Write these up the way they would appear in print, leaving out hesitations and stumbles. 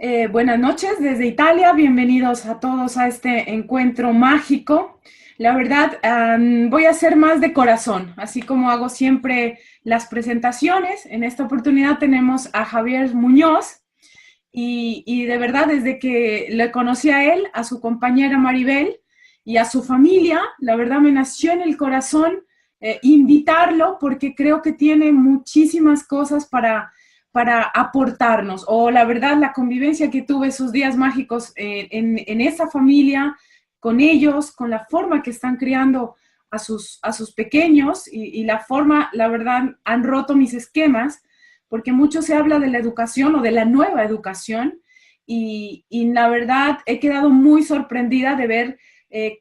Buenas noches desde Italia, bienvenidos a todos a este encuentro mágico. La verdad, voy a hacer más de corazón, así como hago siempre las presentaciones. En esta oportunidad tenemos a Javier Muñoz y de verdad desde que le conocí a él, a su compañera Maribel y a su familia, la verdad me nació en el corazón invitarlo porque creo que tiene muchísimas cosas para aportarnos, o la verdad, la convivencia que tuve esos días mágicos en esa familia, con ellos, con la forma que están criando a sus pequeños y la forma, la verdad, han roto mis esquemas, porque mucho se habla de la educación o de la nueva educación, y la verdad he quedado muy sorprendida de ver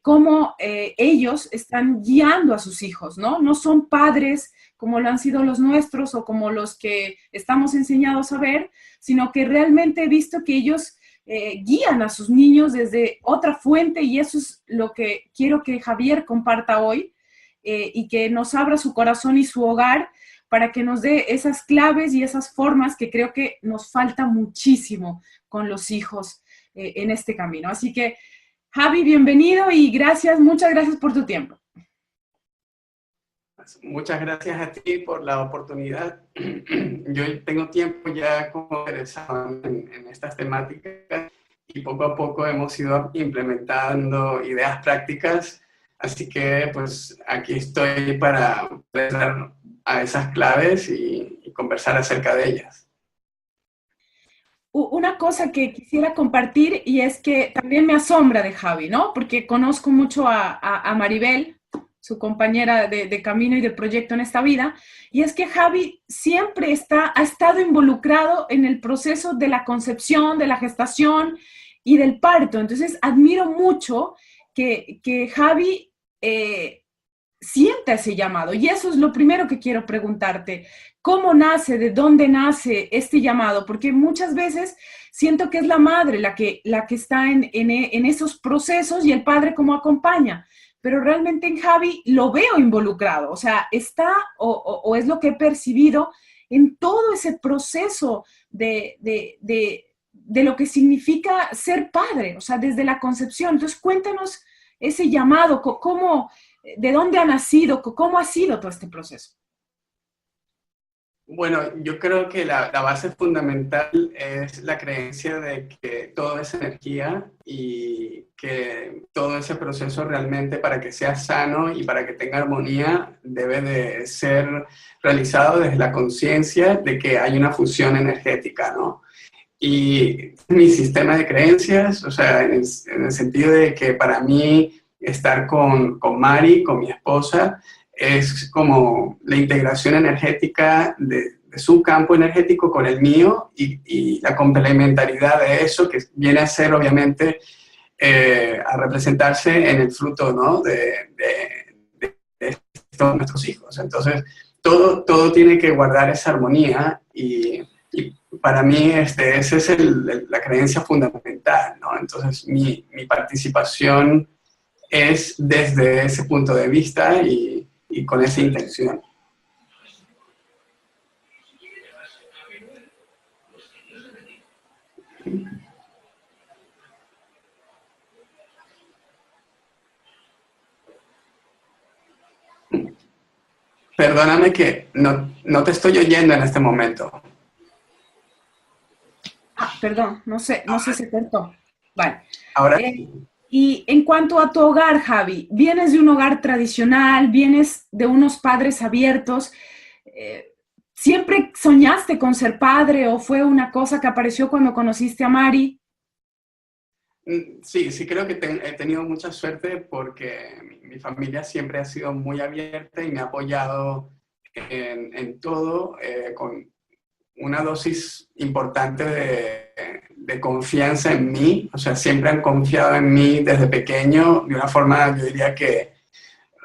cómo ellos están guiando a sus hijos, ¿no? No son padres como lo han sido los nuestros o como los que estamos enseñados a ver, sino que realmente he visto que ellos guían a sus niños desde otra fuente y eso es lo que quiero que Javier comparta hoy y que nos abra su corazón y su hogar para que nos dé esas claves y esas formas que creo que nos falta muchísimo con los hijos en este camino. Así que, Javi, bienvenido y gracias, muchas gracias por tu tiempo. Muchas gracias a ti por la oportunidad. Yo tengo tiempo ya como interesado en estas temáticas y poco a poco hemos ido implementando ideas prácticas, así que pues aquí estoy para dar a esas claves y conversar acerca de ellas. Una cosa que quisiera compartir y es que también me asombra de Javi, ¿no? Porque conozco mucho a Maribel, su compañera de camino y de proyecto en esta vida, y es que Javi siempre ha estado involucrado en el proceso de la concepción, de la gestación y del parto. Entonces, admiro mucho que Javi sienta ese llamado. Y eso es lo primero que quiero preguntarte. ¿Cómo nace, de dónde nace este llamado? Porque muchas veces siento que es la madre la que está en esos procesos y el padre como acompaña. Pero realmente en Javi lo veo involucrado, o sea, está o es lo que he percibido en todo ese proceso de lo que significa ser padre, o sea, desde la concepción. Entonces, cuéntanos ese llamado, cómo, de dónde ha nacido, cómo ha sido todo este proceso. Bueno, yo creo que la base fundamental es la creencia de que todo es energía y que todo ese proceso realmente para que sea sano y para que tenga armonía debe de ser realizado desde la conciencia de que hay una fusión energética, ¿no? Y mi sistema de creencias, o sea, en el sentido de que para mí estar con Mari, con mi esposa, es como la integración energética de su campo energético con el mío y la complementariedad de eso que viene a ser obviamente a representarse en el fruto, ¿no? de todos nuestros hijos. Entonces, todo tiene que guardar esa armonía y para mí esa es la creencia fundamental, ¿no? Entonces, mi participación es desde ese punto de vista y con esa intención. Perdóname que no te estoy oyendo en este momento. Ah, perdón, no sé, se cortó. Vale. Ahora Eh, y en cuanto a tu hogar, Javi, ¿vienes de un hogar tradicional? ¿Vienes de unos padres abiertos? ¿Siempre soñaste con ser padre o fue una cosa que apareció cuando conociste a Mari? sí, creo que he tenido mucha suerte porque mi familia siempre ha sido muy abierta y me ha apoyado en todo con una dosis importante de confianza en mí. O sea, siempre han confiado en mí desde pequeño de una forma, yo diría que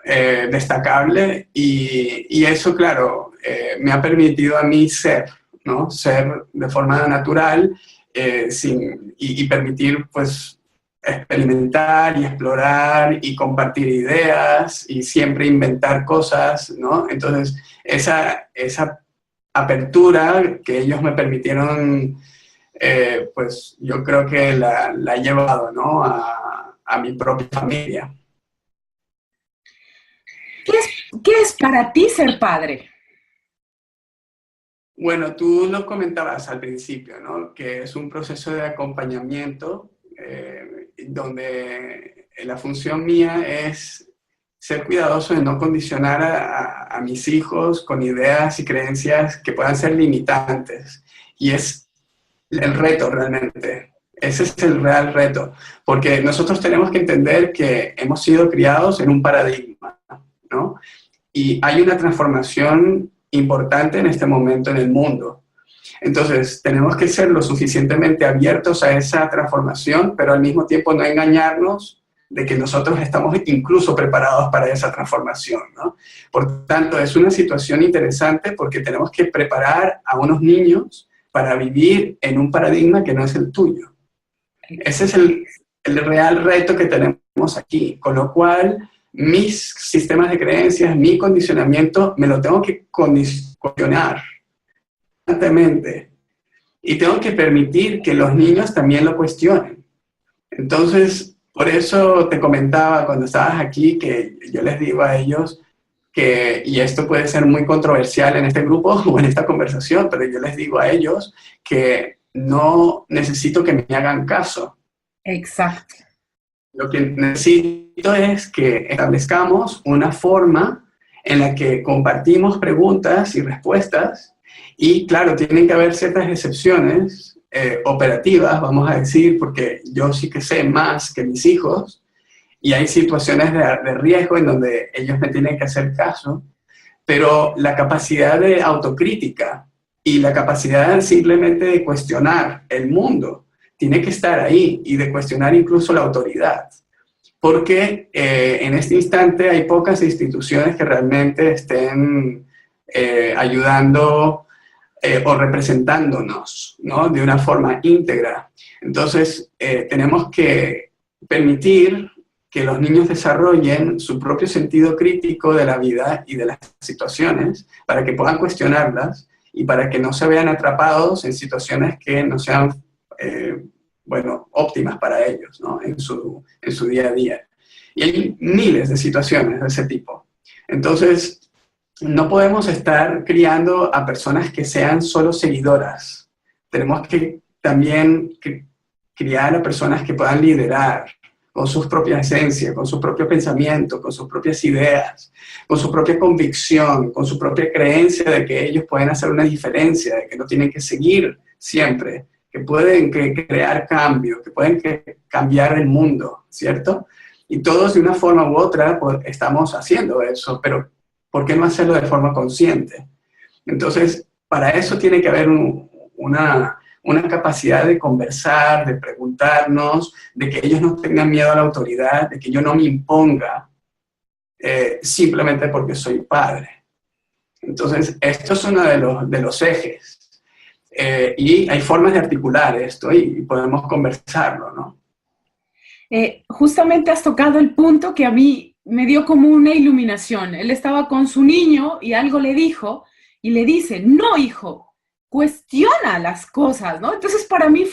destacable y eso, claro, me ha permitido a mí ser, ¿no? Ser de forma natural y permitir, pues, experimentar y explorar y compartir ideas y siempre inventar cosas, ¿no? Entonces, esa apertura que ellos me permitieron pues yo creo que la he llevado, ¿no? A mi propia familia. ¿Qué es para ti ser padre? Bueno, tú lo comentabas al principio, ¿no? Que es un proceso de acompañamiento donde la función mía es ser cuidadoso de no condicionar a mis hijos con ideas y creencias que puedan ser limitantes. Y es el reto realmente. Ese es el real reto. Porque nosotros tenemos que entender que hemos sido criados en un paradigma, ¿no? Y hay una transformación importante en este momento en el mundo. Entonces, tenemos que ser lo suficientemente abiertos a esa transformación, pero al mismo tiempo no engañarnos de que nosotros estamos incluso preparados para esa transformación, ¿no? Por tanto, es una situación interesante porque tenemos que preparar a unos niños para vivir en un paradigma que no es el tuyo. Ese es el real reto que tenemos aquí, con lo cual mis sistemas de creencias, mi condicionamiento, me lo tengo que condicionar constantemente y tengo que permitir que los niños también lo cuestionen. Entonces, por eso te comentaba cuando estabas aquí que yo les digo a ellos que, y esto puede ser muy controversial en este grupo o en esta conversación, pero yo les digo a ellos que no necesito que me hagan caso. Exacto. Lo que necesito es que establezcamos una forma en la que compartimos preguntas y respuestas y, claro, tienen que haber ciertas excepciones operativas, vamos a decir, porque yo sí que sé más que mis hijos y hay situaciones de riesgo en donde ellos me tienen que hacer caso, pero la capacidad de autocrítica y la capacidad simplemente de cuestionar el mundo tiene que estar ahí y de cuestionar incluso la autoridad. Porque en este instante hay pocas instituciones que realmente estén ayudando o representándonos, ¿no? De una forma íntegra. Entonces, tenemos que permitir que los niños desarrollen su propio sentido crítico de la vida y de las situaciones para que puedan cuestionarlas y para que no se vean atrapados en situaciones que no sean bueno, óptimas para ellos, ¿no? En su día a día. Y hay miles de situaciones de ese tipo. Entonces, no podemos estar criando a personas que sean solo seguidoras. Tenemos que también criar a personas que puedan liderar con su propia esencia, con su propio pensamiento, con sus propias ideas, con su propia convicción, con su propia creencia de que ellos pueden hacer una diferencia, de que no tienen que seguir siempre, que pueden crear cambio, que pueden cambiar el mundo, ¿cierto? Y todos de una forma u otra pues, estamos haciendo eso, pero ¿por qué no hacerlo de forma consciente? Entonces, para eso tiene que haber una capacidad de conversar, de preguntarnos, de que ellos no tengan miedo a la autoridad, de que yo no me imponga simplemente porque soy padre. Entonces, esto es uno de los ejes. Y hay formas de articular esto y podemos conversarlo, ¿no? Justamente has tocado el punto que a mí me dio como una iluminación. Él estaba con su niño y algo le dijo y le dice, no, hijo, cuestiona las cosas, ¿no? Entonces para mí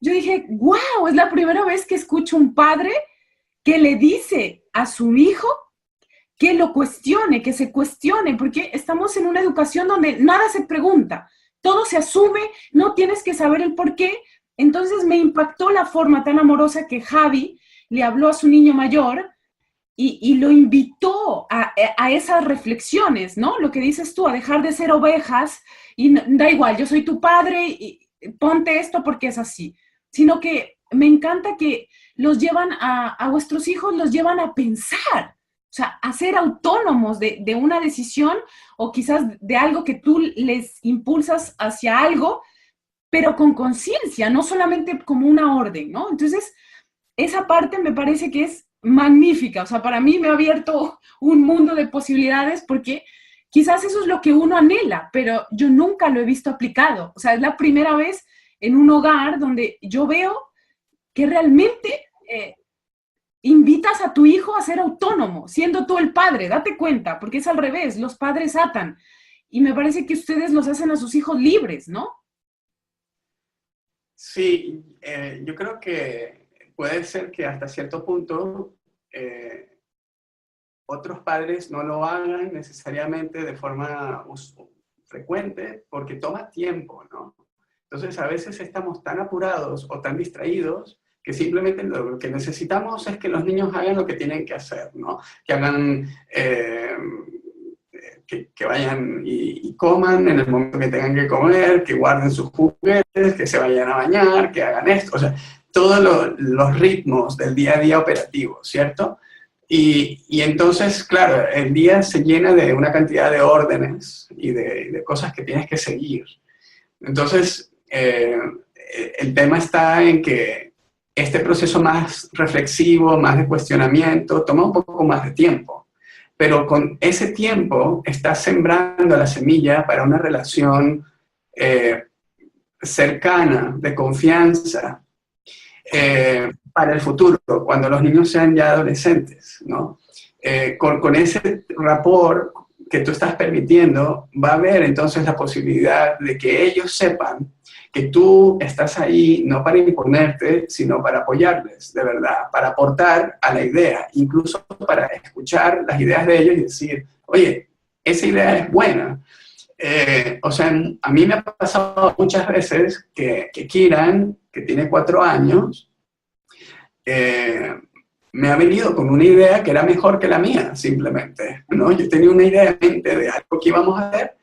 yo dije, wow, es la primera vez que escucho un padre que le dice a su hijo que lo cuestione, que se cuestione, porque estamos en una educación donde nada se pregunta, todo se asume, no tienes que saber el por qué. Entonces me impactó la forma tan amorosa que Javi le habló a su niño mayor y lo invitó a esas reflexiones, ¿no? Lo que dices tú, a dejar de ser ovejas y da igual, yo soy tu padre y ponte esto porque es así, sino que me encanta que los llevan a vuestros hijos, los llevan a pensar, o sea, a ser autónomos de una decisión o quizás de algo que tú les impulsas hacia algo, pero con conciencia, no solamente como una orden, ¿no? Entonces, esa parte me parece que es magnífica, o sea, para mí me ha abierto un mundo de posibilidades porque quizás eso es lo que uno anhela, pero yo nunca lo he visto aplicado, o sea, es la primera vez en un hogar donde yo veo que realmente invitas a tu hijo a ser autónomo, siendo tú el padre, date cuenta, porque es al revés, los padres atan, y me parece que ustedes los hacen a sus hijos libres, ¿no? Sí, yo creo que puede ser que hasta cierto punto otros padres no lo hagan necesariamente de forma frecuente porque toma tiempo, ¿no? Entonces a veces estamos tan apurados o tan distraídos que simplemente lo que necesitamos es que los niños hagan lo que tienen que hacer, ¿no? Que hagan, que vayan y coman en el momento que tengan que comer, que guarden sus juguetes, que se vayan a bañar, que hagan esto, o sea, todos los ritmos del día a día operativo, ¿cierto? Y entonces, claro, el día se llena de una cantidad de órdenes y de cosas que tienes que seguir. Entonces, el tema está en que este proceso más reflexivo, más de cuestionamiento, toma un poco más de tiempo. Pero con ese tiempo estás sembrando la semilla para una relación cercana, de confianza, para el futuro, cuando los niños sean ya adolescentes, ¿no? Con ese rapport que tú estás permitiendo, va a haber entonces la posibilidad de que ellos sepan que tú estás ahí no para imponerte, sino para apoyarles, de verdad, para aportar a la idea, incluso para escuchar las ideas de ellos y decir, oye, esa idea es buena. O sea, a mí me ha pasado muchas veces que Kiran, que tiene 4 años, me ha venido con una idea que era mejor que la mía, simplemente, ¿no? Yo tenía una idea en mente de algo que íbamos a hacer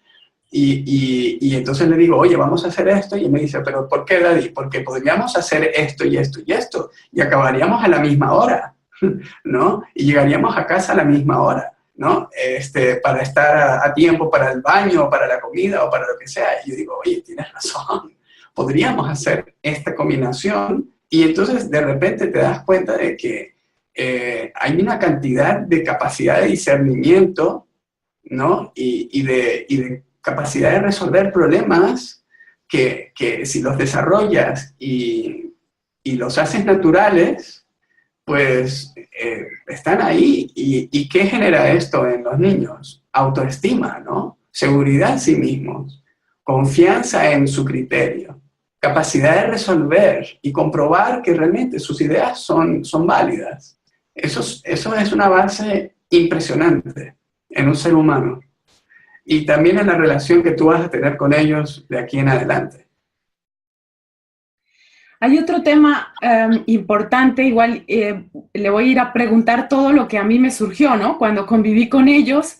y entonces le digo, oye, vamos a hacer esto, y él me dice, pero ¿por qué, Daddy? Porque podríamos hacer esto y esto y esto, y acabaríamos a la misma hora, ¿no? Y llegaríamos a casa a la misma hora, ¿no? Para estar a tiempo para el baño, o para la comida, o para lo que sea. Y yo digo, oye, tienes razón, podríamos hacer esta combinación, y entonces de repente te das cuenta de que hay una cantidad de capacidad de discernimiento, ¿no? Y de capacidad de resolver problemas que si los desarrollas y los haces naturales, pues están ahí. ¿Y qué genera esto en los niños? Autoestima, ¿no? Seguridad en sí mismos, confianza en su criterio, capacidad de resolver y comprobar que realmente sus ideas son válidas. Eso es una base impresionante en un ser humano. Y también en la relación que tú vas a tener con ellos de aquí en adelante. Hay otro tema importante, igual le voy a ir a preguntar todo lo que a mí me surgió, ¿no? Cuando conviví con ellos,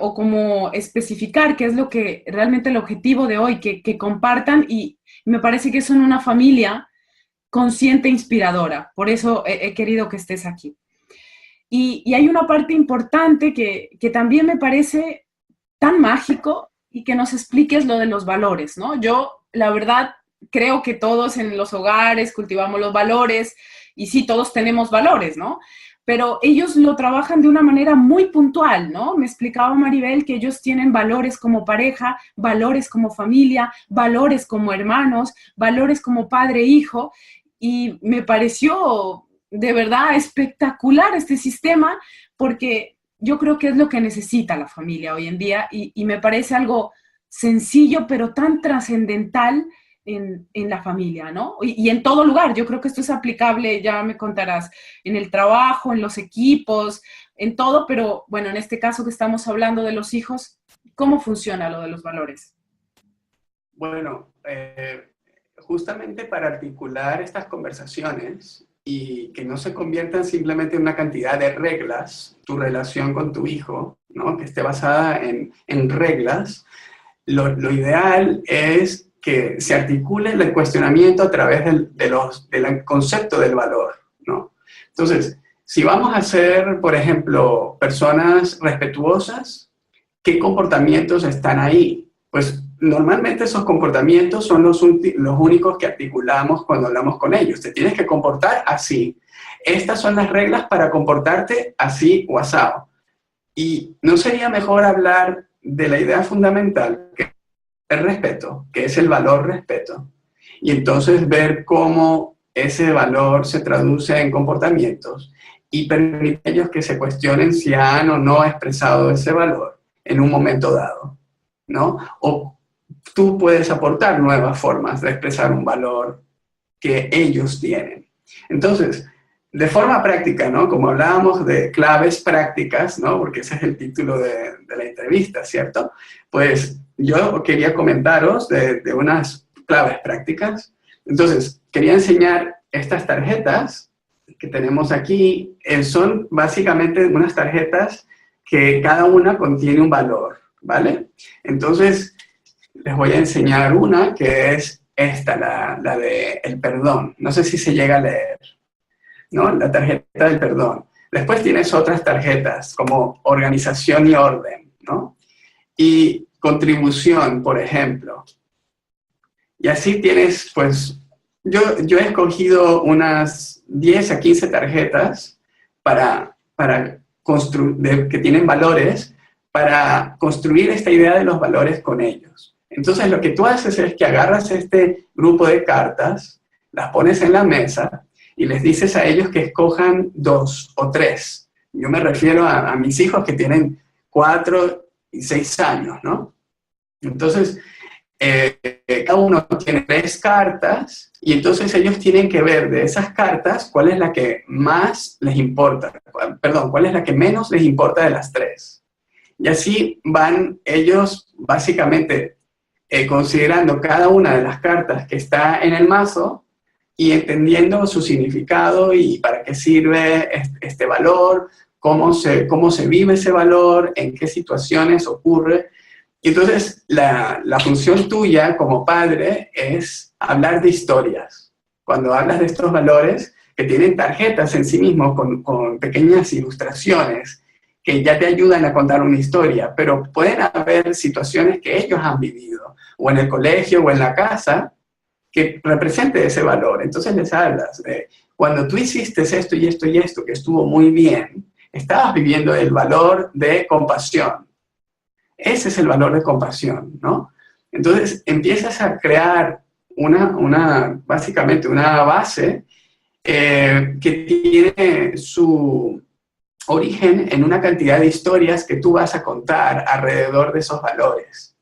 o como especificar qué es lo que realmente el objetivo de hoy, que compartan, y me parece que son una familia consciente e inspiradora. Por eso he querido que estés aquí. Y hay una parte importante que también me parece tan mágico y que nos expliques lo de los valores, ¿no? Yo, la verdad, creo que todos en los hogares cultivamos los valores y sí, todos tenemos valores, ¿no? Pero ellos lo trabajan de una manera muy puntual, ¿no? Me explicaba Maribel que ellos tienen valores como pareja, valores como familia, valores como hermanos, valores como padre e hijo, y me pareció de verdad espectacular este sistema porque yo creo que es lo que necesita la familia hoy en día y me parece algo sencillo pero tan trascendental en la familia, ¿no? Y en todo lugar. Yo creo que esto es aplicable, ya me contarás, en el trabajo, en los equipos, en todo, pero bueno, en este caso que estamos hablando de los hijos, ¿cómo funciona lo de los valores? Bueno, justamente para articular estas conversaciones y que no se conviertan simplemente en una cantidad de reglas, tu relación con tu hijo, ¿no? Que esté basada en reglas, lo ideal es que se articule el cuestionamiento a través del concepto del valor, ¿no? Entonces, si vamos a ser, por ejemplo, personas respetuosas, ¿qué comportamientos están ahí? Pues normalmente esos comportamientos son los únicos que articulamos cuando hablamos con ellos. Te tienes que comportar así. Estas son las reglas para comportarte así o asado. Y ¿no sería mejor hablar de la idea fundamental, que es el respeto, que es el valor respeto? Y entonces ver cómo ese valor se traduce en comportamientos y permite a ellos que se cuestionen si han o no expresado ese valor en un momento dado, ¿no? O tú puedes aportar nuevas formas de expresar un valor que ellos tienen. Entonces, de forma práctica, ¿no? Como hablábamos de claves prácticas, ¿no? Porque ese es el título de la entrevista, ¿cierto? Pues yo quería comentaros de unas claves prácticas. Entonces, quería enseñar estas tarjetas que tenemos aquí. Son básicamente unas tarjetas que cada una contiene un valor, ¿vale? Entonces, les voy a enseñar una que es esta, la de el perdón. No sé si se llega a leer, ¿no? La tarjeta del perdón. Después tienes otras tarjetas como organización y orden, ¿no? Y contribución, por ejemplo. Y así tienes, pues, yo he escogido unas 10 a 15 tarjetas para que tienen valores, para construir esta idea de los valores con ellos. Entonces, lo que tú haces es que agarras este grupo de cartas, las pones en la mesa y les dices a ellos que escojan 2 o 3. Yo me refiero a mis hijos que tienen 4 y 6 años, ¿no? Entonces, cada uno tiene 3 cartas y entonces ellos tienen que ver de esas cartas cuál es la que más les importa, perdón, cuál es la que menos les importa de las 3. Y así van ellos básicamente considerando cada una de las cartas que está en el mazo y entendiendo su significado y para qué sirve este valor, cómo se vive ese valor, en qué situaciones ocurre. Y entonces la función tuya como padre es hablar de historias. Cuando hablas de estos valores que tienen tarjetas en sí mismos con pequeñas ilustraciones que ya te ayudan a contar una historia, pero pueden haber situaciones que ellos han vivido, o en el colegio o en la casa, que represente ese valor. Entonces les hablas de, cuando tú hiciste esto y esto y esto, que estuvo muy bien, estabas viviendo el valor de compasión. Ese es el valor de compasión, ¿no? Entonces empiezas a crear básicamente una base que tiene su origen en una cantidad de historias que tú vas a contar alrededor de esos valores.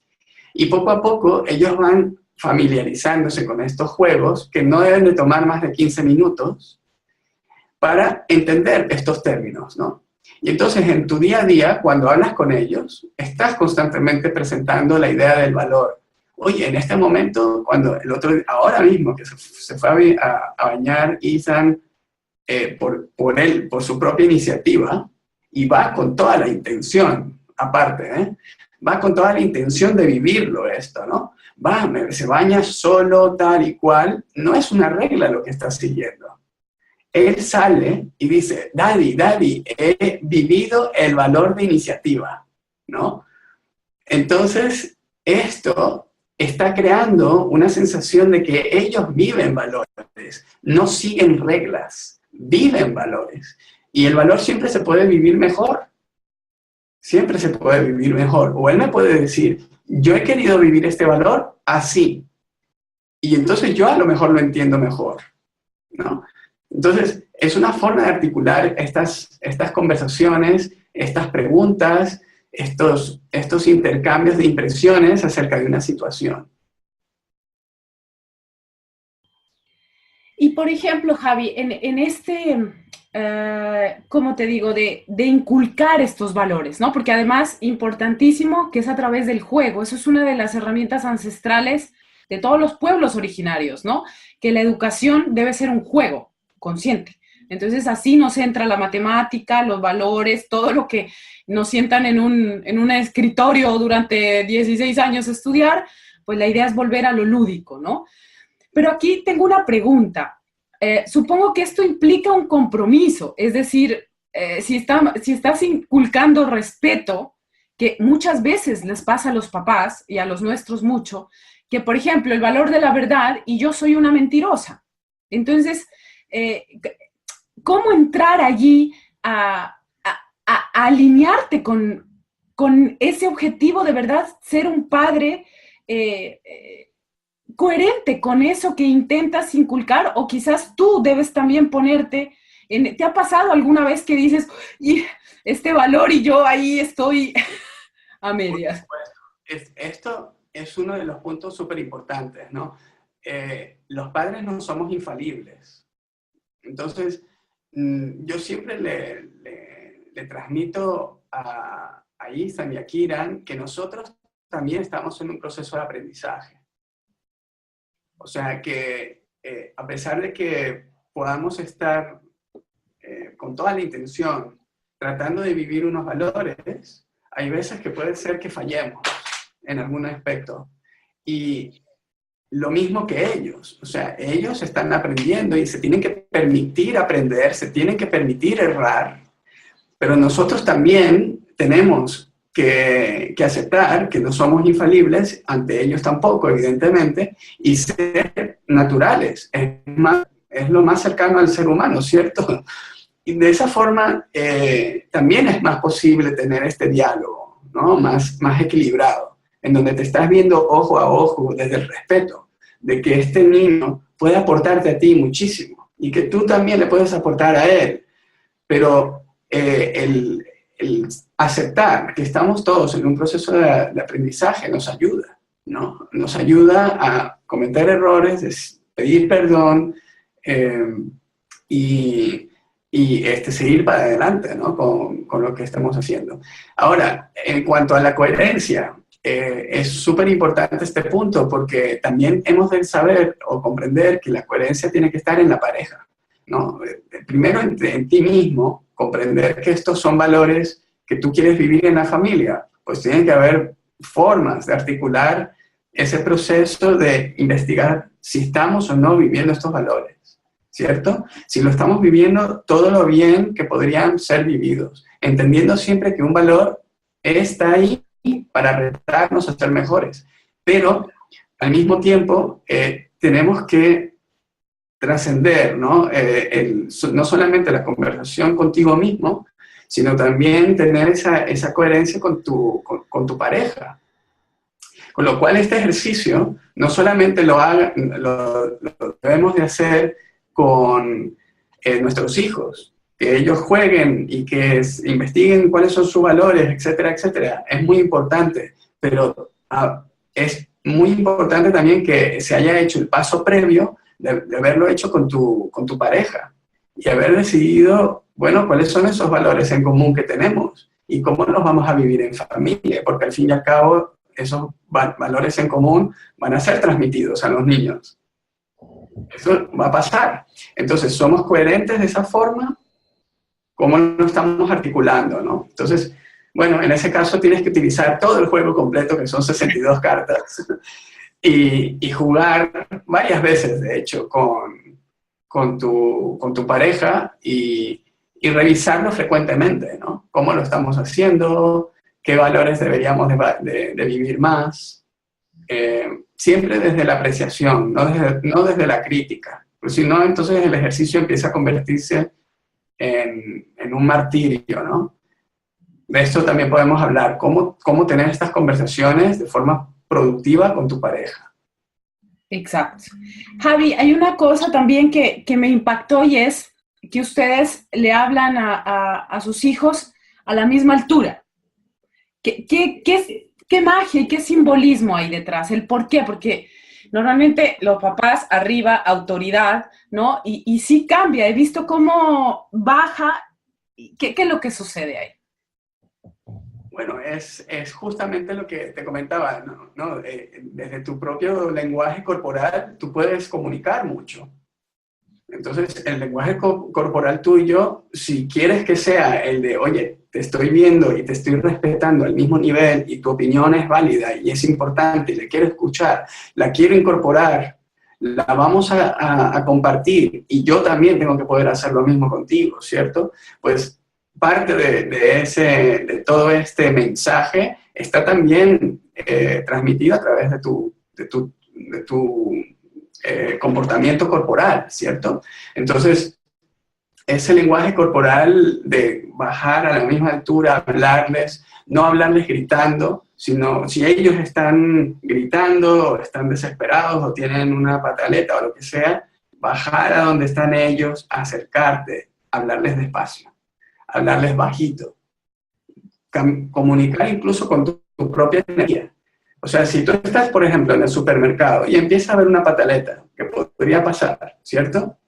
Y poco a poco ellos van familiarizándose con estos juegos que no deben de tomar más de 15 minutos para entender estos términos, ¿no? Y entonces en tu día a día, cuando hablas con ellos, estás constantemente presentando la idea del valor. Oye, en este momento, ahora mismo que se fue a bañar Ethan por su propia iniciativa, y va con toda la intención, aparte, va con toda la intención de vivirlo esto, ¿no? Se baña solo, tal y cual, no es una regla lo que está siguiendo. Él sale y dice, Daddy, he vivido el valor de iniciativa, ¿no? Entonces, esto está creando una sensación de que ellos viven valores, no siguen reglas, viven valores. Y el valor siempre se puede vivir mejor. Siempre se puede vivir mejor. O él me puede decir, yo he querido vivir este valor así. Y entonces yo a lo mejor lo entiendo mejor, ¿no? Entonces, es una forma de articular estas conversaciones, estas preguntas, estos intercambios de impresiones acerca de una situación. Y por ejemplo, Javi, en ¿cómo te digo? De inculcar estos valores, ¿no? Porque además, importantísimo, que es a través del juego. Eso es una de las herramientas ancestrales de todos los pueblos originarios, ¿no? Que la educación debe ser un juego consciente. Entonces, así nos entra la matemática, los valores, todo lo que nos sientan en un escritorio durante 16 años a estudiar, pues la idea es volver a lo lúdico, ¿no? Pero aquí tengo una pregunta. Supongo que esto implica un compromiso, es decir, si estás inculcando respeto, que muchas veces les pasa a los papás y a los nuestros mucho, que por ejemplo el valor de la verdad y yo soy una mentirosa. Entonces, ¿cómo entrar allí a alinearte con ese objetivo de verdad, ser un padre coherente con eso que intentas inculcar? O quizás tú debes también ponerte ¿te ha pasado alguna vez que dices, y este valor y yo ahí estoy a medias? Esto es uno de los puntos súper importantes, ¿no? los padres no somos infalibles. Entonces, yo siempre le transmito a Ethan y a Kiran que nosotros también estamos en un proceso de aprendizaje. O sea que a pesar de que podamos estar con toda la intención tratando de vivir unos valores, hay veces que puede ser que fallemos en algún aspecto. Y lo mismo que ellos, o sea, ellos están aprendiendo y se tienen que permitir aprender, se tienen que permitir errar, pero nosotros también tenemos que aceptar que no somos infalibles, ante ellos tampoco, evidentemente, y ser naturales. Es lo más cercano al ser humano, ¿cierto? Y de esa forma también es más posible tener este diálogo, ¿no? Más equilibrado, en donde te estás viendo ojo a ojo desde el respeto, de que este niño puede aportarte a ti muchísimo y que tú también le puedes aportar a él. Pero el aceptar que estamos todos en un proceso de aprendizaje nos ayuda, ¿no? Nos ayuda a cometer errores, pedir perdón y seguir para adelante, ¿no? Con lo que estamos haciendo. Ahora, en cuanto a la coherencia, es súper importante este punto porque también hemos de saber o comprender que la coherencia tiene que estar en la pareja, ¿no? Primero en ti mismo, comprender que estos son valores que tú quieres vivir en la familia, pues tiene que haber formas de articular ese proceso de investigar si estamos o no viviendo estos valores, ¿cierto? Si lo estamos viviendo todo lo bien que podrían ser vividos, entendiendo siempre que un valor está ahí para retarnos a ser mejores, pero al mismo tiempo tenemos que trascender, ¿no? No solamente la conversación contigo mismo, sino también tener esa coherencia con tu pareja. Con lo cual este ejercicio no solamente lo debemos de hacer con nuestros hijos, que ellos jueguen y que investiguen cuáles son sus valores, etcétera, etcétera. Es muy importante, pero es muy importante también que se haya hecho el paso previo de haberlo hecho con tu pareja y haber decidido, bueno, cuáles son esos valores en común que tenemos y cómo los vamos a vivir en familia, porque al fin y al cabo esos valores en común van a ser transmitidos a los niños. Eso va a pasar. Entonces, ¿somos coherentes de esa forma? ¿Cómo lo estamos articulando, no? Entonces, bueno, en ese caso tienes que utilizar todo el juego completo, que son 62 cartas, y jugar varias veces, de hecho, con tu pareja y revisarlo frecuentemente, ¿no? ¿Cómo lo estamos haciendo? ¿Qué valores deberíamos de vivir más? Siempre desde la apreciación, no desde la crítica. Pues si no, entonces el ejercicio empieza a convertirse en un martirio, ¿no? De esto también podemos hablar, cómo tener estas conversaciones de forma productiva con tu pareja. Exacto. Javi, hay una cosa también que me impactó y es que ustedes le hablan a sus hijos a la misma altura. ¿Qué magia y qué simbolismo hay detrás? ¿El por qué? Porque normalmente los papás arriba, autoridad, ¿no? Y sí cambia. He visto cómo baja. ¿Qué es lo que sucede ahí? Bueno, es justamente lo que te comentaba, ¿no? Desde tu propio lenguaje corporal tú puedes comunicar mucho. Entonces, el lenguaje corporal tuyo, si quieres que sea el de, oye, te estoy viendo y te estoy respetando al mismo nivel y tu opinión es válida y es importante y la quiero escuchar, la quiero incorporar, la vamos a compartir y yo también tengo que poder hacer lo mismo contigo, ¿cierto? Pues parte de todo este mensaje está también transmitido a través de tu comportamiento corporal, ¿cierto? Entonces, ese lenguaje corporal de bajar a la misma altura, hablarles, no hablarles gritando, sino si ellos están gritando o están desesperados o tienen una pataleta o lo que sea, bajar a donde están ellos, acercarte, hablarles despacio, hablarles bajito, comunicar incluso con tu propia energía. O sea, si tú estás, por ejemplo, en el supermercado y empiezas a ver una pataleta, que podría pasar, ¿cierto?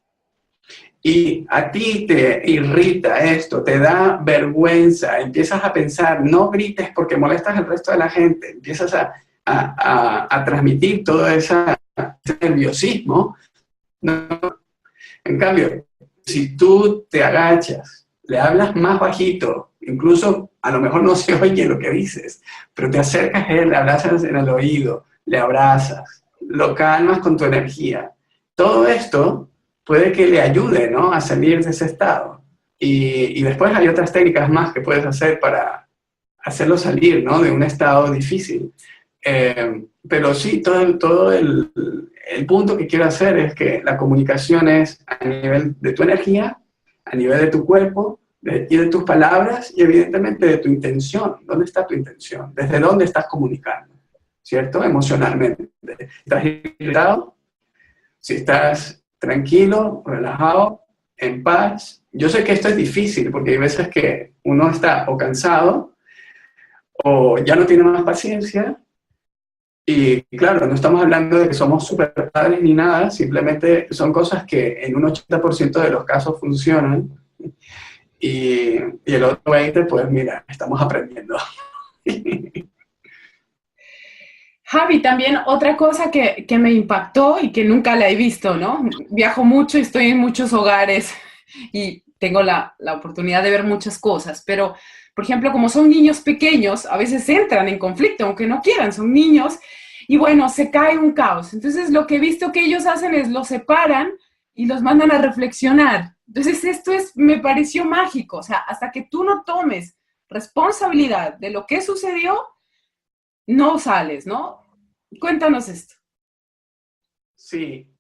Y a ti te irrita esto, te da vergüenza, empiezas a pensar, no grites porque molestas al resto de la gente, empiezas a transmitir todo ese nerviosismo, ¿no? En cambio, si tú te agachas, le hablas más bajito, incluso a lo mejor no se oye lo que dices, pero te acercas a él, le abrazas en el oído, le abrazas, lo calmas con tu energía. Todo esto puede que le ayude, ¿no?, a salir de ese estado. Y después hay otras técnicas más que puedes hacer para hacerlo salir, ¿no?, de un estado difícil. Pero sí, todo el punto que quiero hacer es que la comunicación es a nivel de tu energía, a nivel de tu cuerpo y de tus palabras y evidentemente de tu intención. ¿Dónde está tu intención? ¿Desde dónde estás comunicando? ¿Cierto? Emocionalmente. ¿Estás irritado? Si estás tranquilo, relajado, en paz. Yo sé que esto es difícil porque hay veces que uno está o cansado o ya no tiene más paciencia. Y claro, no estamos hablando de que somos super padres ni nada, simplemente son cosas que en un 80% de los casos funcionan y el otro 20%, pues mira, estamos aprendiendo. Javi, también otra cosa que me impactó y que nunca la he visto, ¿no? Viajo mucho y estoy en muchos hogares y tengo la oportunidad de ver muchas cosas, pero, por ejemplo, como son niños pequeños, a veces entran en conflicto, aunque no quieran, son niños, y bueno, se cae un caos. Entonces, lo que he visto que ellos hacen es los separan y los mandan a reflexionar. Entonces, esto me pareció mágico, o sea, hasta que tú no tomes responsabilidad de lo que sucedió, no sales, ¿no? Cuéntanos esto. Sí,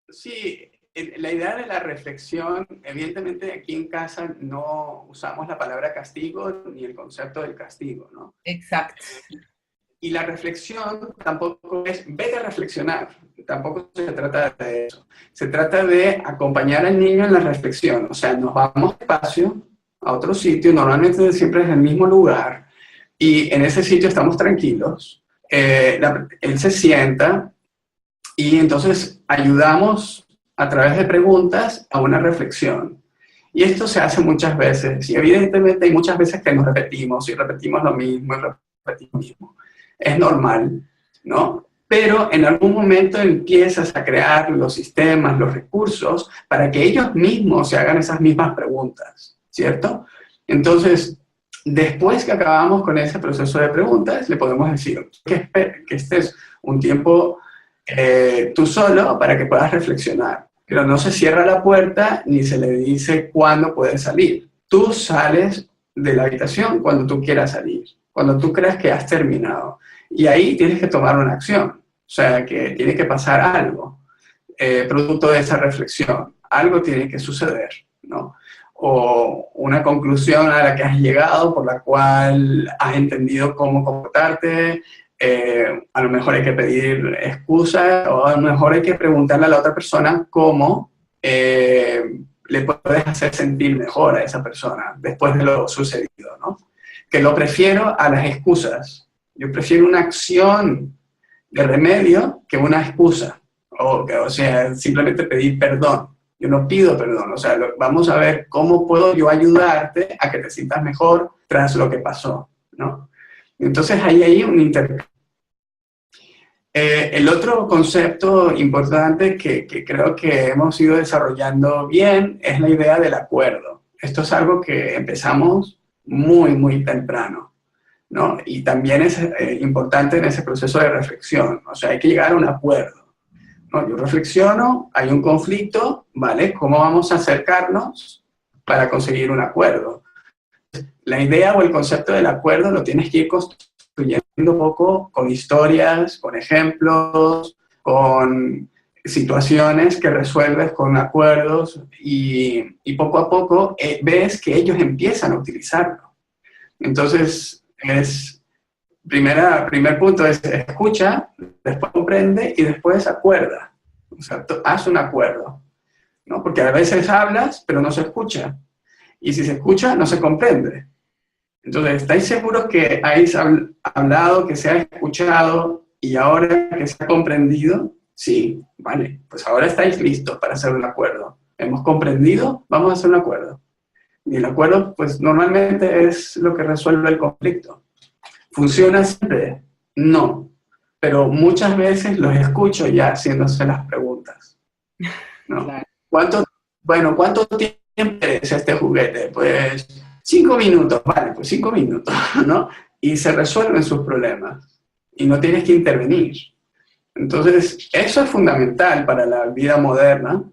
sí, la idea de la reflexión, evidentemente aquí en casa no usamos la palabra castigo ni el concepto del castigo, ¿no? Exacto. Y la reflexión tampoco es, vete a reflexionar, tampoco se trata de eso. Se trata de acompañar al niño en la reflexión, o sea, nos vamos despacio a otro sitio, normalmente siempre es el mismo lugar, y en ese sitio estamos tranquilos, él se sienta y entonces ayudamos a través de preguntas a una reflexión. Y esto se hace muchas veces, y evidentemente hay muchas veces que nos repetimos y repetimos lo mismo y repetimos lo mismo. Es normal, ¿no? Pero en algún momento empiezas a crear los sistemas, los recursos, para que ellos mismos se hagan esas mismas preguntas, ¿cierto? Entonces, después que acabamos con ese proceso de preguntas, le podemos decir que estés un tiempo tú solo para que puedas reflexionar. Pero no se cierra la puerta ni se le dice cuándo puedes salir. Tú sales de la habitación cuando tú quieras salir, cuando tú creas que has terminado. Y ahí tienes que tomar una acción. O sea, que tiene que pasar algo, producto de esa reflexión. Algo tiene que suceder, ¿no? O una conclusión a la que has llegado, por la cual has entendido cómo comportarte. A lo mejor hay que pedir excusas o a lo mejor hay que preguntarle a la otra persona cómo le puedes hacer sentir mejor a esa persona después de lo sucedido, ¿no? Que lo prefiero a las excusas. Yo prefiero una acción de remedio que una excusa. O sea, simplemente pedir perdón. Yo no pido perdón. O sea, vamos a ver cómo puedo yo ayudarte a que te sientas mejor tras lo que pasó, ¿no? Entonces ahí hay un intercambio. El otro concepto importante que creo que hemos ido desarrollando bien es la idea del acuerdo. Esto es algo que empezamos muy, muy temprano, ¿no? Y también es importante en ese proceso de reflexión. O sea, hay que llegar a un acuerdo, ¿no? Yo reflexiono, hay un conflicto, ¿vale? ¿Cómo vamos a acercarnos para conseguir un acuerdo? La idea o el concepto del acuerdo lo tienes que ir construyendo un poco con historias, con ejemplos, con situaciones que resuelves con acuerdos y poco a poco ves que ellos empiezan a utilizarlo. Entonces, primer punto es escucha, después comprende y después acuerda. O sea, haz un acuerdo, ¿no? Porque a veces hablas, pero no se escucha. Y si se escucha, no se comprende. Entonces, ¿estáis seguros que habéis hablado, que se ha escuchado y ahora que se ha comprendido? Sí, vale, pues ahora estáis listos para hacer un acuerdo. ¿Hemos comprendido? Vamos a hacer un acuerdo. Y el acuerdo, pues normalmente es lo que resuelve el conflicto. ¿Funciona siempre? No, pero muchas veces los escucho ya haciéndose las preguntas, ¿no? Claro. ¿Cuánto tiempo es este juguete? Pues 5 minutos, vale, pues 5 minutos, ¿no? Y se resuelven sus problemas y no tienes que intervenir. Entonces, eso es fundamental para la vida moderna,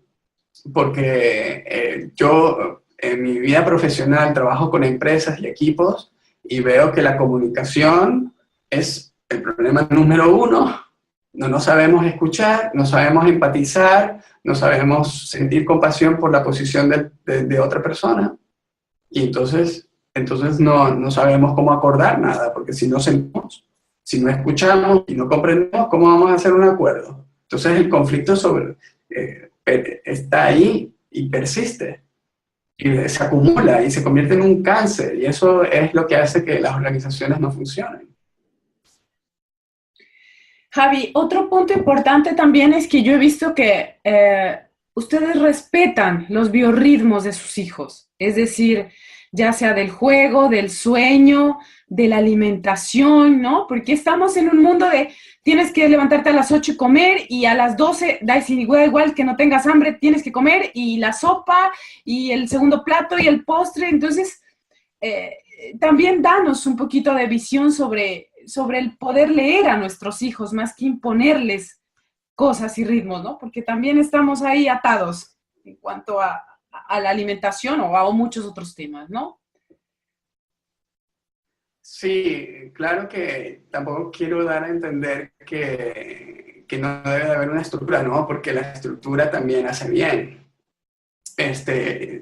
porque yo en mi vida profesional trabajo con empresas y equipos y veo que la comunicación es el problema número uno. No sabemos escuchar, no sabemos empatizar, no sabemos sentir compasión por la posición de otra persona. Y entonces no sabemos cómo acordar nada, porque si no sentimos, si no escuchamos y no comprendemos, ¿cómo vamos a hacer un acuerdo? Entonces el conflicto está ahí y persiste, y se acumula y se convierte en un cáncer, y eso es lo que hace que las organizaciones no funcionen. Javi, otro punto importante también es que yo he visto que ustedes respetan los biorritmos de sus hijos, es decir, ya sea del juego, del sueño, de la alimentación, ¿no? Porque estamos en un mundo de tienes que levantarte a las 8 y comer, y a las 12, da igual que no tengas hambre, tienes que comer, y la sopa, y el segundo plato, y el postre. Entonces, también danos un poquito de visión sobre el poder leer a nuestros hijos, más que imponerles cosas y ritmos, ¿no? Porque también estamos ahí atados en cuanto a la alimentación o a muchos otros temas, ¿no? Sí, claro que tampoco quiero dar a entender que no debe de haber una estructura, ¿no? Porque la estructura también hace bien.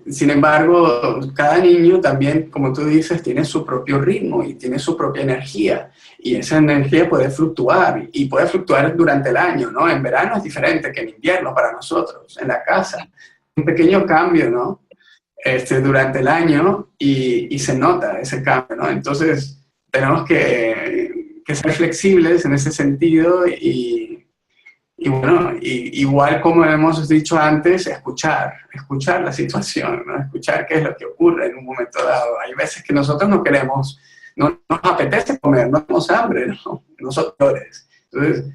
Sin embargo, cada niño también, como tú dices, tiene su propio ritmo y tiene su propia energía. Y esa energía puede fluctuar, y puede fluctuar durante el año, ¿no? En verano es diferente que en invierno para nosotros, en la casa. Un pequeño cambio, ¿no? Durante el año y se nota ese cambio, ¿no? Entonces, tenemos que ser flexibles en ese sentido y bueno, igual como hemos dicho antes, escuchar la situación, ¿no? Escuchar qué es lo que ocurre en un momento dado. Hay veces que nosotros no queremos, no nos apetece comer, no tenemos hambre, ¿no? Nosotros. Entonces,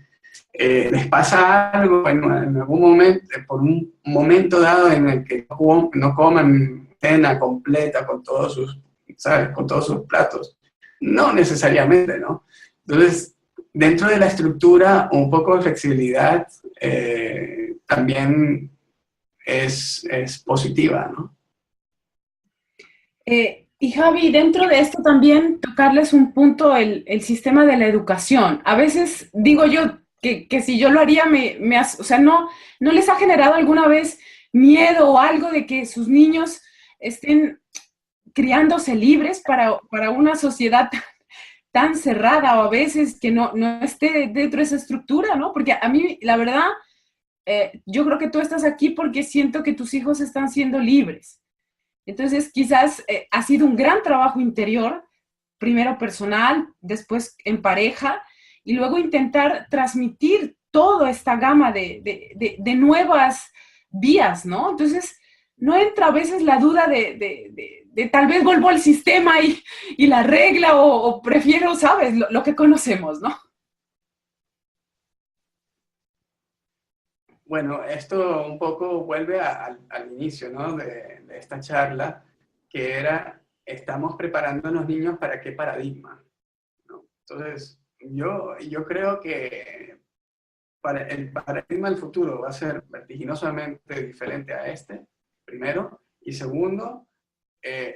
les pasa algo en algún momento, por un momento dado en el que no comen cena completa con todos sus, ¿sabes? Con todos sus platos. No necesariamente, ¿no? Entonces, dentro de la estructura, un poco de flexibilidad también es positiva, ¿no? Y Javi, dentro de esto también tocarles un punto el sistema de la educación. A veces digo yo que si yo lo haría, o sea, no les ha generado alguna vez miedo o algo de que sus niños estén criándose libres para una sociedad tan cerrada, o a veces que no esté dentro de esa estructura, ¿no? Porque a mí, la verdad, yo creo que tú estás aquí porque siento que tus hijos están siendo libres. Entonces, quizás ha sido un gran trabajo interior, primero personal, después en pareja, y luego intentar transmitir toda esta gama de nuevas vías, ¿no? Entonces, no entra a veces la duda de tal vez vuelvo al sistema y la regla, o prefiero, ¿sabes? Lo que conocemos, ¿no? Bueno, esto un poco vuelve al inicio, ¿no? de esta charla, que era, estamos preparando a los niños para qué paradigma, ¿no? Entonces, yo creo que el paradigma del futuro va a ser vertiginosamente diferente a este, primero, y segundo,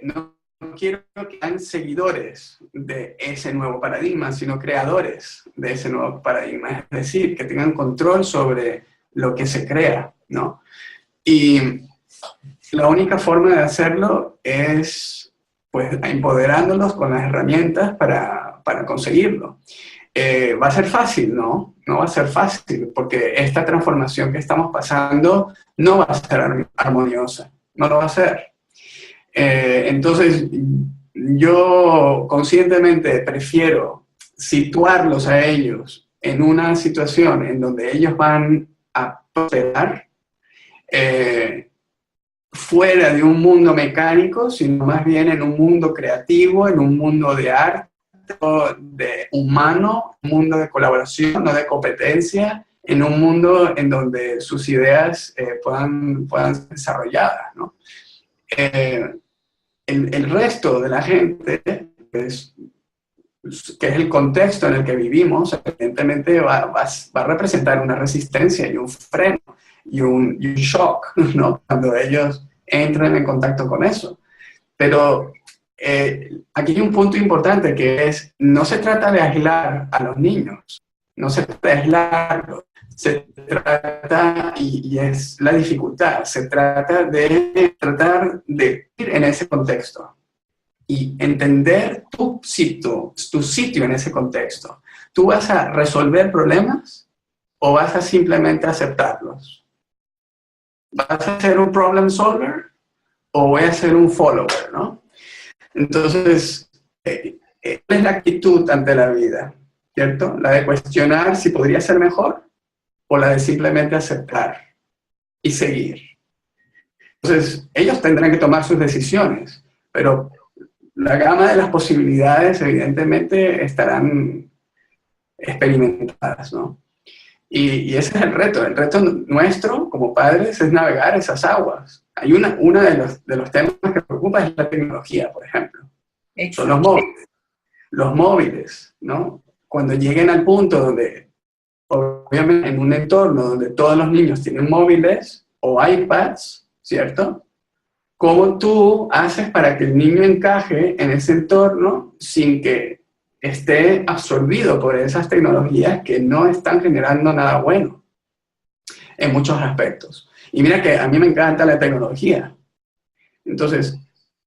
no quiero que sean seguidores de ese nuevo paradigma, sino creadores de ese nuevo paradigma, es decir, que tengan control sobre lo que se crea, ¿no? Y la única forma de hacerlo es, pues, empoderándolos con las herramientas para conseguirlo. ¿Va a ser fácil? No, no va a ser fácil, porque esta transformación que estamos pasando no va a ser armoniosa, no lo va a ser. Entonces, yo conscientemente prefiero situarlos a ellos en una situación en donde ellos van a prosperar, fuera de un mundo mecánico, sino más bien en un mundo creativo, en un mundo de arte, de humano, un mundo de colaboración, no de competencia, en un mundo en donde sus ideas puedan ser desarrolladas, ¿no? El resto de la gente, pues, que es el contexto en el que vivimos, evidentemente va a representar una resistencia y un freno y un shock, ¿no? Cuando ellos entran en contacto con eso. Pero aquí hay un punto importante que es, no se trata de aislar a los niños, no se trata de aislarlos, se trata, y es la dificultad, se trata de tratar de ir en ese contexto y entender tu sitio en ese contexto. ¿Tú vas a resolver problemas o vas a simplemente aceptarlos? ¿Vas a ser un problem solver o voy a ser un follower, ¿no? Entonces, ¿cuál es la actitud ante la vida? ¿Cierto? La de cuestionar si podría ser mejor o la de simplemente aceptar y seguir. Entonces, ellos tendrán que tomar sus decisiones, pero la gama de las posibilidades evidentemente estarán experimentadas, ¿no? Y ese es el reto. El reto nuestro como padres es navegar esas aguas. Hay uno de los temas que preocupa es la tecnología, por ejemplo. Son los móviles. Los móviles, ¿no? Cuando lleguen al punto donde, obviamente, en un entorno donde todos los niños tienen móviles o iPads, ¿cierto? ¿Cómo tú haces para que el niño encaje en ese entorno sin que esté absorbido por esas tecnologías que no están generando nada bueno en muchos aspectos? Y mira que a mí me encanta la tecnología. Entonces,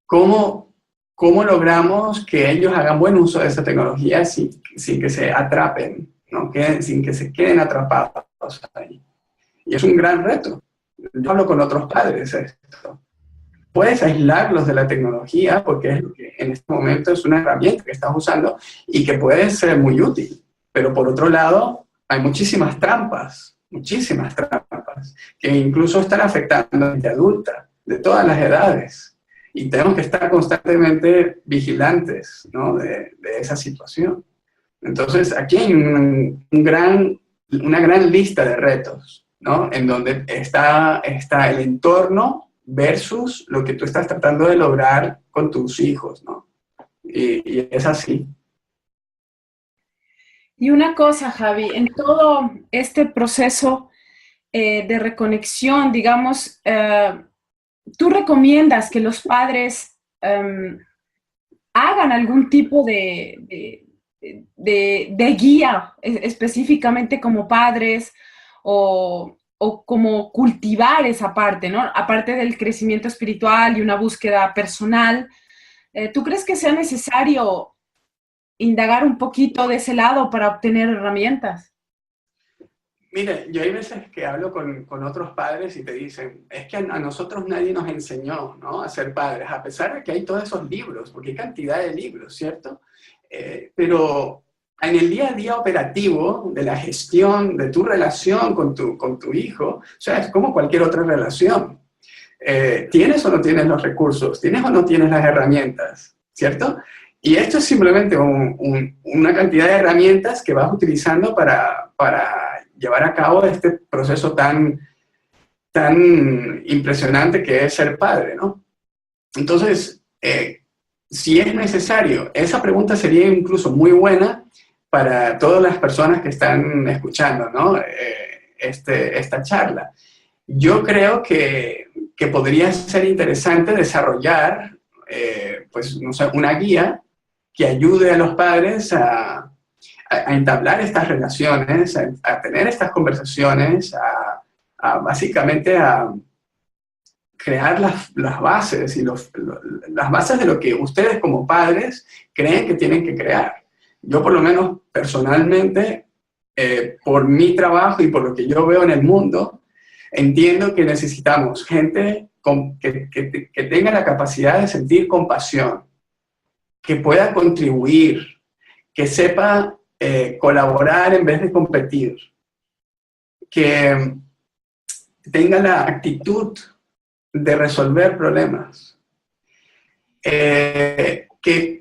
¿cómo logramos que ellos hagan buen uso de esa tecnología sin que se atrapen, ¿no? Sin que se queden atrapados ahí? Y es un gran reto. Yo hablo con otros padres esto. Puedes aislarlos de la tecnología porque es lo que en este momento es una herramienta que estás usando y que puede ser muy útil. Pero por otro lado, hay muchísimas trampas, que incluso están afectando a gente adulta, de todas las edades. Y tenemos que estar constantemente vigilantes, ¿no? de esa situación. Entonces, aquí hay una gran lista de retos, ¿no? En donde está el entorno versus lo que tú estás tratando de lograr con tus hijos, ¿no? Y es así. Y una cosa, Javi, en todo este proceso de reconexión, digamos, ¿tú recomiendas que los padres hagan algún tipo de guía específicamente como padres o como cultivar esa parte, ¿no? Aparte del crecimiento espiritual y una búsqueda personal, ¿tú crees que sea necesario indagar un poquito de ese lado para obtener herramientas? Mire, yo hay veces que hablo con otros padres y te dicen, es que a nosotros nadie nos enseñó, ¿no? A ser padres, a pesar de que hay todos esos libros, porque hay cantidad de libros, ¿cierto? Pero en el día a día operativo de la gestión de tu relación con tu hijo, o sea, es como cualquier otra relación. ¿Tienes o no tienes los recursos? ¿Tienes o no tienes las herramientas? ¿Cierto? Y esto es simplemente una cantidad de herramientas que vas utilizando para llevar a cabo este proceso tan impresionante que es ser padre, ¿no? Entonces, si es necesario, esa pregunta sería incluso muy buena para todas las personas que están escuchando, ¿no? Esta charla. Yo creo que podría ser interesante desarrollar, pues, no sé, una guía que ayude a los padres a entablar estas relaciones, a tener estas conversaciones, básicamente a crear las bases y las bases de lo que ustedes como padres creen que tienen que crear. Yo por lo menos personalmente, por mi trabajo y por lo que yo veo en el mundo, entiendo que necesitamos gente que tenga la capacidad de sentir compasión, que pueda contribuir, que sepa colaborar en vez de competir, que tenga la actitud de resolver problemas, que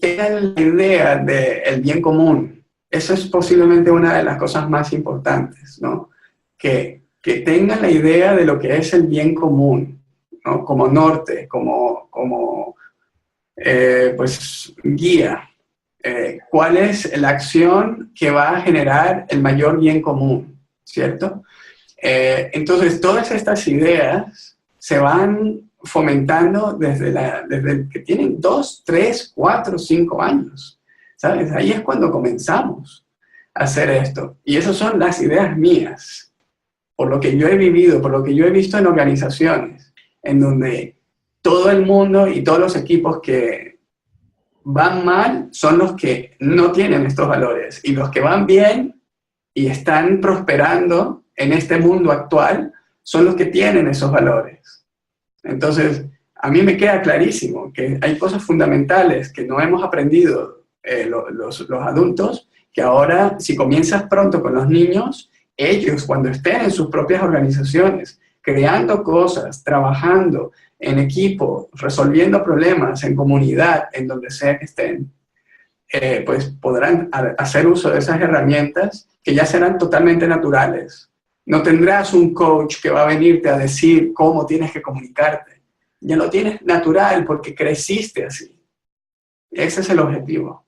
tenga la idea del bien común. Eso es posiblemente una de las cosas más importantes, ¿no? Que tengan la idea de lo que es el bien común, ¿no? Como norte, como pues, guía. ¿Cuál es la acción que va a generar el mayor bien común? ¿Cierto? Entonces, todas estas ideas se van fomentando desde que tienen 2, 3, 4, 5 años, ¿sabes? Ahí es cuando comenzamos a hacer esto. Y esas son las ideas mías, por lo que yo he vivido, por lo que yo he visto en organizaciones, en donde todo el mundo y todos los equipos que van mal son los que no tienen estos valores, y los que van bien y están prosperando en este mundo actual son los que tienen esos valores. Entonces, a mí me queda clarísimo que hay cosas fundamentales que no hemos aprendido los adultos, que ahora, si comienzas pronto con los niños, ellos, cuando estén en sus propias organizaciones, creando cosas, trabajando en equipo, resolviendo problemas en comunidad, en donde sea que estén, pues podrán hacer uso de esas herramientas que ya serán totalmente naturales. No tendrás un coach que va a venirte a decir cómo tienes que comunicarte. Ya lo tienes natural porque creciste así. Ese es el objetivo.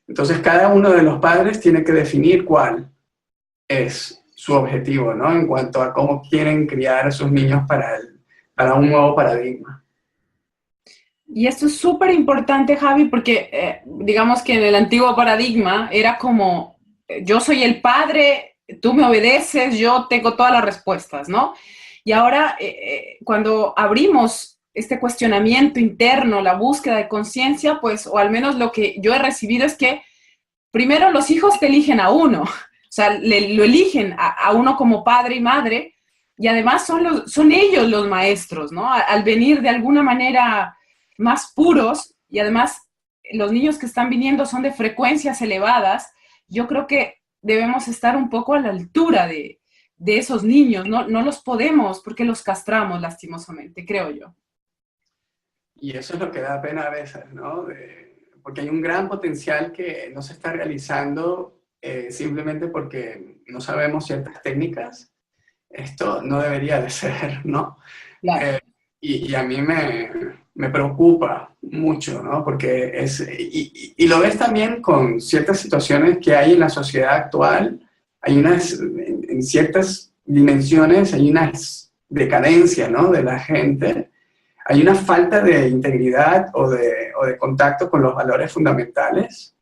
Entonces, cada uno de los padres tiene que definir cuál es su objetivo, ¿no? En cuanto a cómo quieren criar a sus niños para un nuevo paradigma. Y esto es súper importante, Javi, porque digamos que en el antiguo paradigma era como, yo soy el padre, tú me obedeces, yo tengo todas las respuestas, ¿no? Y ahora, cuando abrimos este cuestionamiento interno, la búsqueda de conciencia, pues, o al menos lo que yo he recibido es que primero los hijos te eligen a uno, o sea, lo eligen a uno como padre y madre, y además son ellos los maestros, ¿no? Al venir de alguna manera más puros, y además los niños que están viniendo son de frecuencias elevadas, yo creo que debemos estar un poco a la altura de esos niños, no los podemos porque los castramos lastimosamente, creo yo. Y eso es lo que da pena a veces, ¿no? Porque hay un gran potencial que no se está realizando simplemente porque no sabemos ciertas técnicas. Esto no debería de ser, ¿no? Claro. Y a mí me preocupa mucho, ¿no? Porque y lo ves también con ciertas situaciones que hay en la sociedad actual. Hay en ciertas dimensiones, hay unas decadencias, ¿no? De la gente. Hay una falta de integridad o de contacto con los valores fundamentales.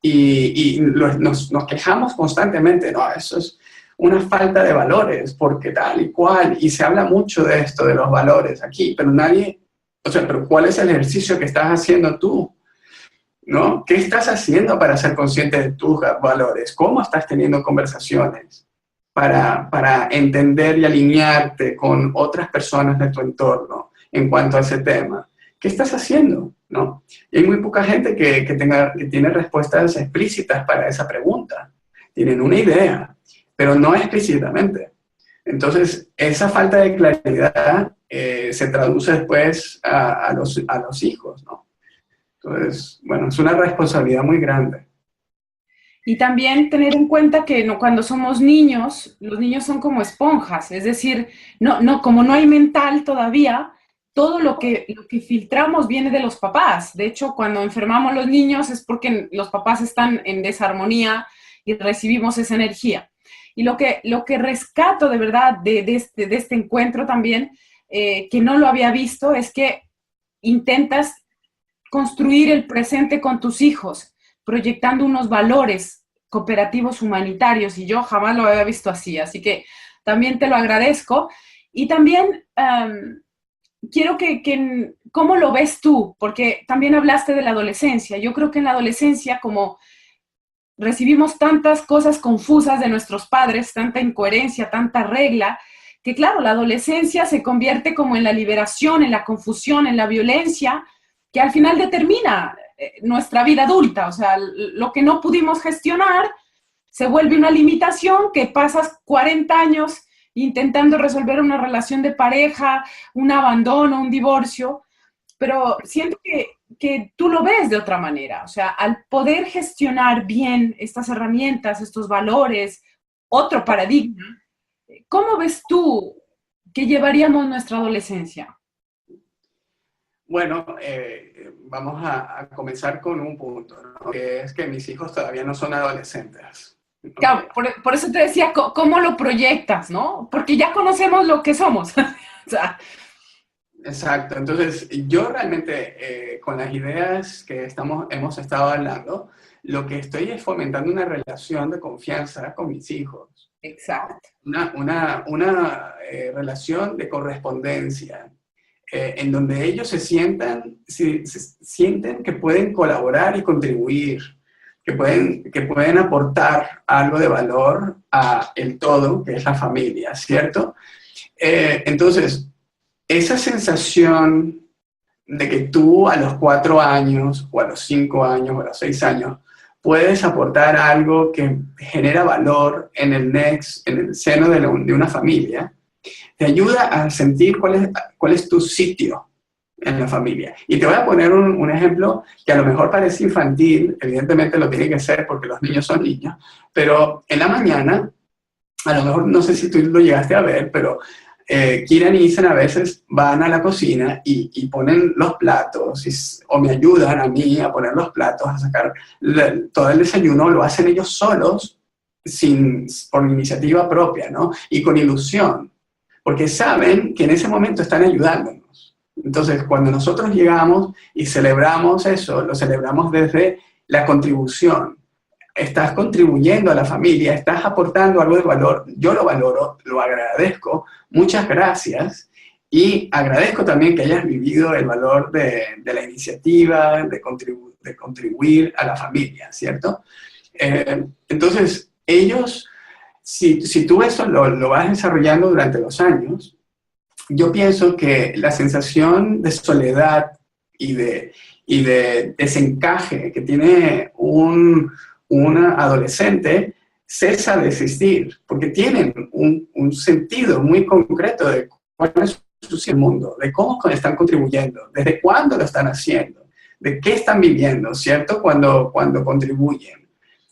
Y nos quejamos constantemente, ¿no? Eso es una falta de valores, porque tal y cual, y se habla mucho de esto, de los valores aquí, pero pero ¿cuál es el ejercicio que estás haciendo tú? ¿No? ¿Qué estás haciendo para ser consciente de tus valores? ¿Cómo estás teniendo conversaciones para entender y alinearte con otras personas de tu entorno en cuanto a ese tema? ¿Qué estás haciendo? ¿No? Y hay muy poca gente que tiene respuestas explícitas para esa pregunta. Tienen una idea, pero no explícitamente. Entonces, esa falta de claridad se traduce después a los hijos, ¿no? Entonces, bueno, es una responsabilidad muy grande. Y también tener en cuenta que cuando somos niños, los niños son como esponjas, es decir, como no hay mental todavía, todo lo que filtramos viene de los papás. De hecho, cuando enfermamos los niños es porque los papás están en desarmonía y recibimos esa energía. Y lo que rescato de verdad de este encuentro también, que no lo había visto, es que intentas construir el presente con tus hijos, proyectando unos valores cooperativos humanitarios, y yo jamás lo había visto así que también te lo agradezco. Y también quiero ¿cómo lo ves tú? Porque también hablaste de la adolescencia. Yo creo que en la adolescencia, como recibimos tantas cosas confusas de nuestros padres, tanta incoherencia, tanta regla, que claro, la adolescencia se convierte como en la liberación, en la confusión, en la violencia, que al final determina nuestra vida adulta. O sea, lo que no pudimos gestionar se vuelve una limitación que pasas 40 años intentando resolver una relación de pareja, un abandono, un divorcio, pero siento que tú lo ves de otra manera. O sea, al poder gestionar bien estas herramientas, estos valores, otro paradigma, ¿cómo ves tú que llevaríamos nuestra adolescencia? Bueno, vamos a comenzar con un punto, ¿no? Que es que mis hijos todavía no son adolescentes. Claro, por eso te decía, ¿cómo lo proyectas, no? Porque ya conocemos lo que somos. O sea, Exacto, entonces yo realmente con las ideas que hemos estado hablando, lo que estoy es fomentando una relación de confianza con mis hijos, ¿no? exacto. Una relación de correspondencia, en donde ellos se sienten que pueden colaborar y contribuir, que pueden aportar algo de valor a el todo, que es la familia, ¿cierto? Entonces, esa sensación de que tú a los 4 años, o a los 5 años, o a los 6 años, puedes aportar algo que genera valor en el seno de una familia, te ayuda a sentir cuál es tu sitio en la familia. Y te voy a poner un ejemplo que a lo mejor parece infantil, evidentemente lo tiene que ser porque los niños son niños, pero en la mañana, a lo mejor no sé si tú lo llegaste a ver, pero Kiran y Ethan a veces van a la cocina y ponen los platos, o me ayudan a mí a poner los platos, a sacar todo el desayuno, lo hacen ellos solos, por iniciativa propia, ¿no? Y con ilusión, porque saben que en ese momento están ayudándonos. Entonces, cuando nosotros llegamos y celebramos eso, lo celebramos desde la contribución. Estás contribuyendo a la familia, estás aportando algo de valor, yo lo valoro, lo agradezco, muchas gracias, y agradezco también que hayas vivido el valor de la iniciativa, de contribuir a la familia, ¿cierto? Entonces, ellos, si tú eso lo vas desarrollando durante los años, yo pienso que la sensación de soledad y de desencaje que tiene una adolescente cesa de existir, porque tienen un sentido muy concreto de cuál es su mundo, de cómo están contribuyendo, desde cuándo lo están haciendo, de qué están viviendo, ¿cierto? Cuando contribuyen.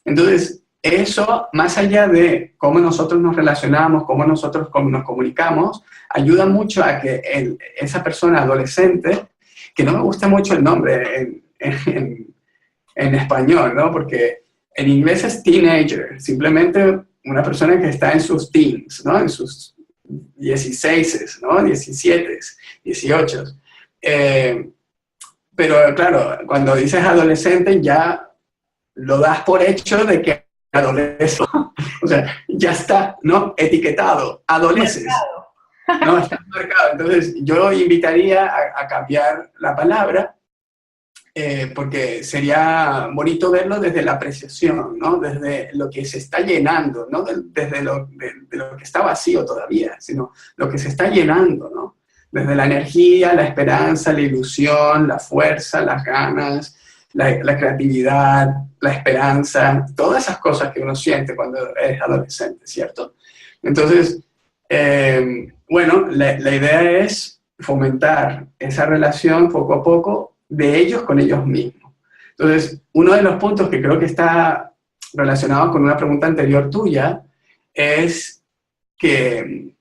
Entonces, eso, más allá de cómo nosotros nos relacionamos, cómo nosotros nos comunicamos, ayuda mucho a que esa persona adolescente, que no me gusta mucho el nombre en español, ¿no? Porque en inglés es teenager, simplemente una persona que está en sus teens, ¿no? En sus 16, ¿no? 17, 18. Pero claro, cuando dices adolescente ya lo das por hecho de que adolescente, o sea, ya está, ¿no? Etiquetado, adoleces, ¿no? Está marcado. Entonces yo invitaría a cambiar la palabra, porque sería bonito verlo desde la apreciación, ¿no? Desde lo que se está llenando, no desde lo que está vacío todavía, sino lo que se está llenando, ¿no? Desde la energía, la esperanza, la ilusión, la fuerza, las ganas, la creatividad, la esperanza, todas esas cosas que uno siente cuando es adolescente, ¿cierto? Entonces, bueno, la idea es fomentar esa relación poco a poco de ellos con ellos mismos. Entonces, uno de los puntos que creo que está relacionado con una pregunta anterior tuya es que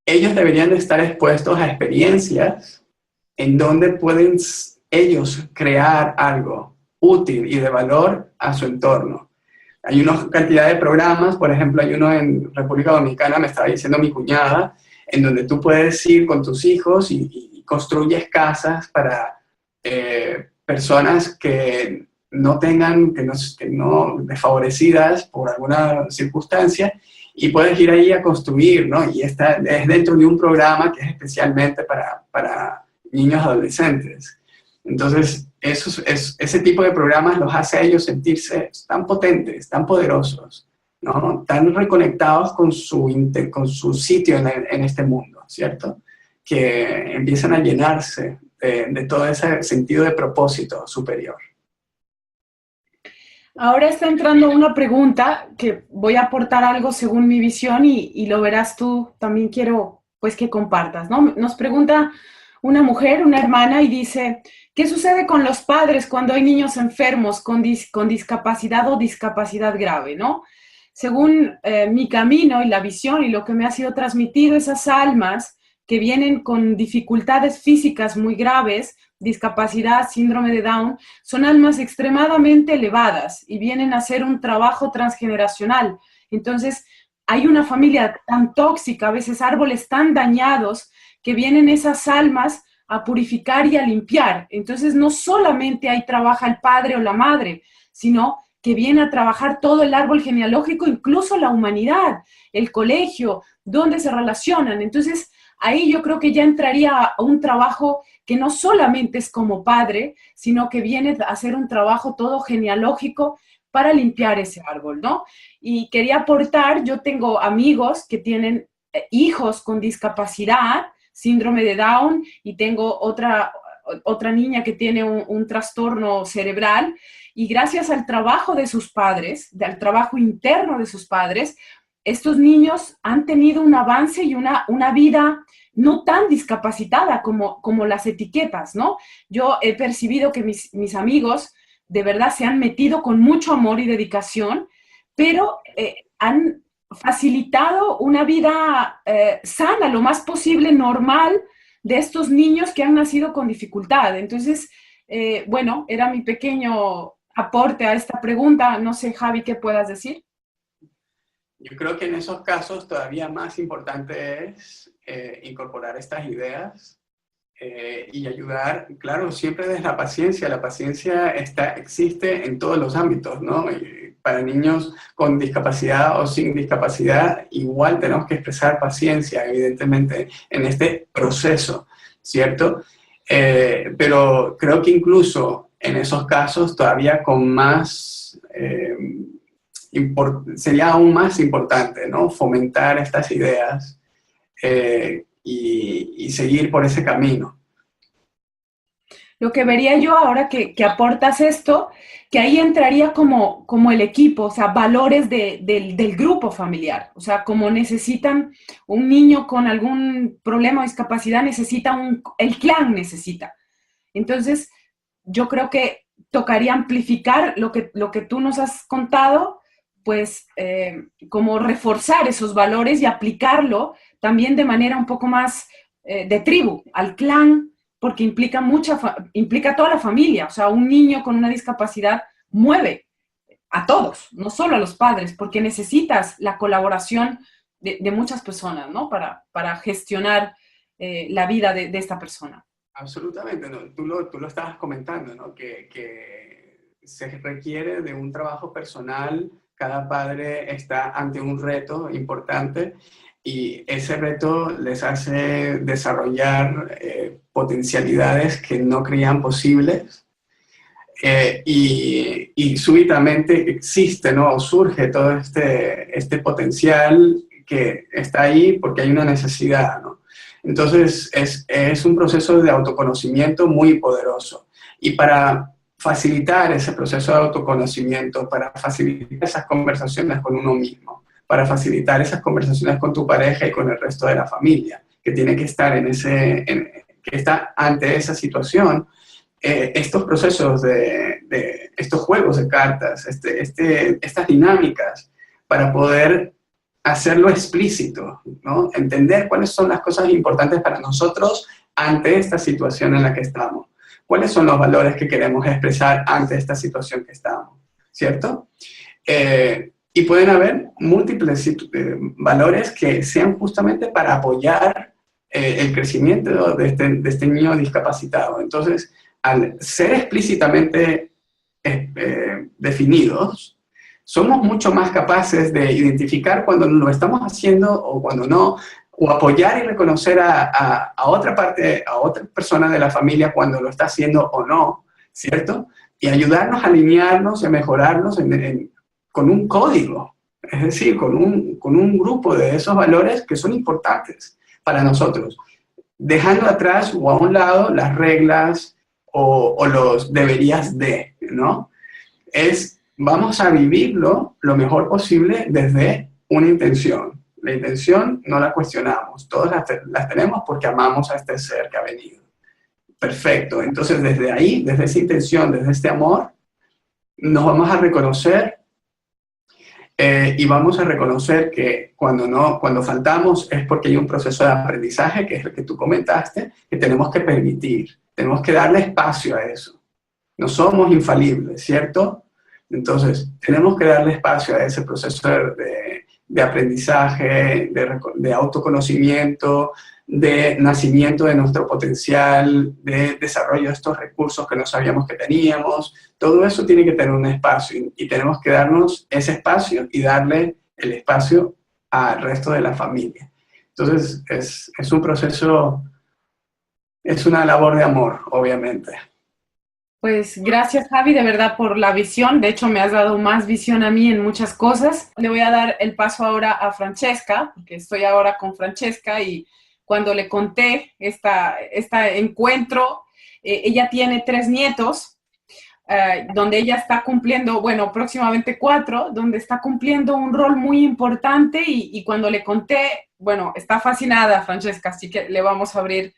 ellos deberían de estar expuestos a experiencias en donde pueden ellos crear algo útil y de valor a su entorno. Hay una cantidad de programas, por ejemplo, hay uno en República Dominicana, me estaba diciendo mi cuñada, en donde tú puedes ir con tus hijos y construyes casas para personas que no tengan, que no desfavorecidas por alguna circunstancia, y puedes ir ahí a construir, ¿no? Y es dentro de un programa que es especialmente para niños adolescentes. Entonces, ese tipo de programas los hace a ellos sentirse tan potentes, tan poderosos, ¿no? Tan reconectados con su sitio en este mundo, ¿cierto? Que empiezan a llenarse de todo ese sentido de propósito superior. Ahora está entrando una pregunta que voy a aportar algo según mi visión y lo verás tú. También quiero pues que compartas, ¿no? Nos pregunta una mujer, una hermana, y dice, ¿qué sucede con los padres cuando hay niños enfermos con discapacidad o discapacidad grave, ¿no? Según mi camino y la visión y lo que me ha sido transmitido, esas almas que vienen con dificultades físicas muy graves, discapacidad, síndrome de Down, son almas extremadamente elevadas y vienen a hacer un trabajo transgeneracional. Entonces, hay una familia tan tóxica, a veces árboles tan dañados, que vienen esas almas a purificar y a limpiar. Entonces, no solamente ahí trabaja el padre o la madre, sino que viene a trabajar todo el árbol genealógico, incluso la humanidad, el colegio, donde se relacionan. Entonces, ahí yo creo que ya entraría a un trabajo que no solamente es como padre, sino que viene a hacer un trabajo todo genealógico para limpiar ese árbol, ¿no? Y quería aportar, yo tengo amigos que tienen hijos con discapacidad, síndrome de Down, y tengo otra niña que tiene un trastorno cerebral, y gracias al trabajo de sus padres, al trabajo interno de sus padres, estos niños han tenido un avance y una vida no tan discapacitada como las etiquetas, ¿no? Yo he percibido que mis amigos de verdad se han metido con mucho amor y dedicación, pero han facilitado una vida sana, lo más posible normal, de estos niños que han nacido con dificultad. Entonces, bueno, era mi pequeño aporte a esta pregunta. No sé, Javi, ¿qué puedas decir? Yo creo que en esos casos todavía más importante es incorporar estas ideas y ayudar, claro, siempre desde la paciencia. La paciencia existe en todos los ámbitos, ¿no? Y para niños con discapacidad o sin discapacidad, igual tenemos que expresar paciencia, evidentemente, en este proceso, ¿cierto? Pero creo que incluso en esos casos todavía con más... sería aún más importante, ¿no? Fomentar estas ideas y seguir por ese camino. Lo que vería yo ahora que aportas esto, que ahí entraría como el equipo, o sea, valores del grupo familiar. O sea, como necesitan un niño con algún problema o discapacidad, necesita el clan necesita. Entonces, yo creo que tocaría amplificar lo que tú nos has contado, pues como reforzar esos valores y aplicarlo también de manera un poco más de tribu, al clan, porque implica toda la familia. O sea, un niño con una discapacidad mueve a todos, no solo a los padres, porque necesitas la colaboración de muchas personas, ¿no? Para gestionar la vida de esta persona. Absolutamente, ¿no? Tú lo estabas comentando, ¿no? Que se requiere de un trabajo personal. Cada padre está ante un reto importante y ese reto les hace desarrollar potencialidades que no creían posibles y súbitamente existe, ¿no? O surge todo este potencial que está ahí porque hay una necesidad, ¿no? Entonces es un proceso de autoconocimiento muy poderoso y para facilitar ese proceso de autoconocimiento, para facilitar esas conversaciones con uno mismo, para facilitar esas conversaciones con tu pareja y con el resto de la familia, que tiene que estar que está ante esa situación, estos procesos de estos juegos de cartas, estas dinámicas, para poder hacerlo explícito, ¿no? Entender cuáles son las cosas importantes para nosotros ante esta situación en la que estamos. ¿Cuáles son los valores que queremos expresar ante esta situación que estamos? ¿Cierto? Y pueden haber múltiples valores que sean justamente para apoyar el crecimiento de este niño discapacitado. Entonces, al ser explícitamente definidos, somos mucho más capaces de identificar cuando lo estamos haciendo o cuando no, o apoyar y reconocer a otra parte, a otra persona de la familia cuando lo está haciendo o no, ¿cierto? Y ayudarnos a alinearnos y a mejorarnos con un código, es decir, con un grupo de esos valores que son importantes para nosotros, dejando atrás o a un lado las reglas o los deberías de, ¿no? Es vamos a vivirlo lo mejor posible desde una intención. La intención no la cuestionamos, todos las tenemos porque amamos a este ser que ha venido. Perfecto, entonces desde ahí, desde esa intención, desde este amor, nos vamos a reconocer y vamos a reconocer que cuando faltamos es porque hay un proceso de aprendizaje, que es el que tú comentaste, que tenemos que permitir, tenemos que darle espacio a eso. No somos infalibles, ¿cierto? Entonces, tenemos que darle espacio a ese proceso de aprendizaje, de autoconocimiento, de nacimiento de nuestro potencial, de desarrollo de estos recursos que no sabíamos que teníamos. Todo eso tiene que tener un espacio y tenemos que darnos ese espacio y darle el espacio al resto de la familia. Entonces, es un proceso, es una labor de amor, obviamente. Pues gracias, Javi, de verdad por la visión. De hecho, me has dado más visión a mí en muchas cosas. Le voy a dar el paso ahora a Francesca, porque estoy ahora con Francesca y cuando le conté este encuentro, ella tiene 3 nietos, donde ella está cumpliendo, bueno, próximamente 4, donde está cumpliendo un rol muy importante y cuando le conté, bueno, está fascinada, Francesca, así que le vamos a abrir.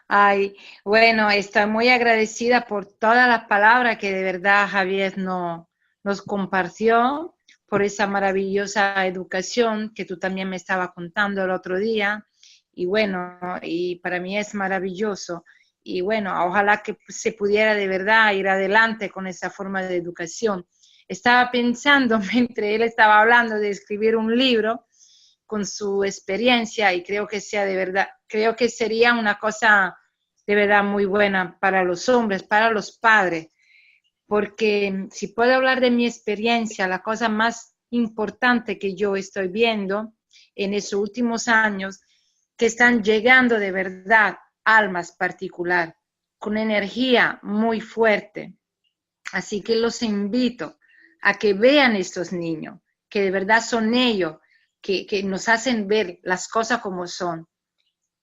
Ay, bueno, estoy muy agradecida por todas las palabras que de verdad Javier nos compartió, por esa maravillosa educación que tú también me estabas contando el otro día. Y bueno, y para mí es maravilloso. Y bueno, ojalá que se pudiera de verdad ir adelante con esa forma de educación. Estaba pensando, mientras él estaba hablando, de escribir un libro con su experiencia y creo que sea de verdad, creo que sería una cosa de verdad muy buena para los hombres, para los padres, porque si puedo hablar de mi experiencia, la cosa más importante que yo estoy viendo en esos últimos años, que están llegando de verdad almas particular, con energía muy fuerte. Así que los invito a que vean estos niños, que de verdad son ellos, que nos hacen ver las cosas como son.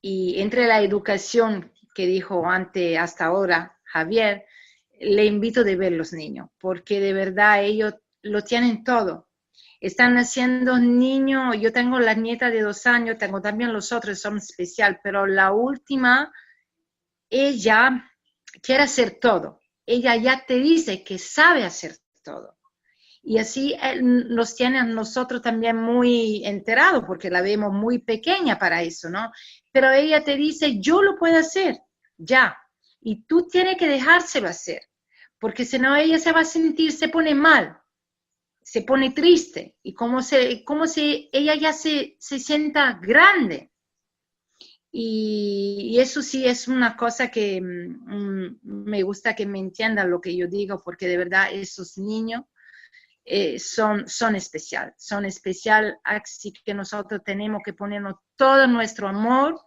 Y entre la educación que dijo hasta ahora Javier, le invito a ver los niños, porque de verdad ellos lo tienen todo. Están naciendo niños, yo tengo la nieta de 2 años, tengo también los otros, son especial, pero la última, ella quiere hacer todo. Ella ya te dice que sabe hacer todo. Y así nos tiene a nosotros también muy enterados, porque la vemos muy pequeña para eso, ¿no? Pero ella te dice, yo lo puedo hacer, ya. Y tú tienes que dejárselo hacer, porque si no ella se va a sentir, se pone mal, se pone triste, y como si ella ya se sienta grande. Y eso sí es una cosa que me gusta que me entiendan lo que yo digo, porque de verdad esos niños son especial, así que nosotros tenemos que ponernos todo nuestro amor,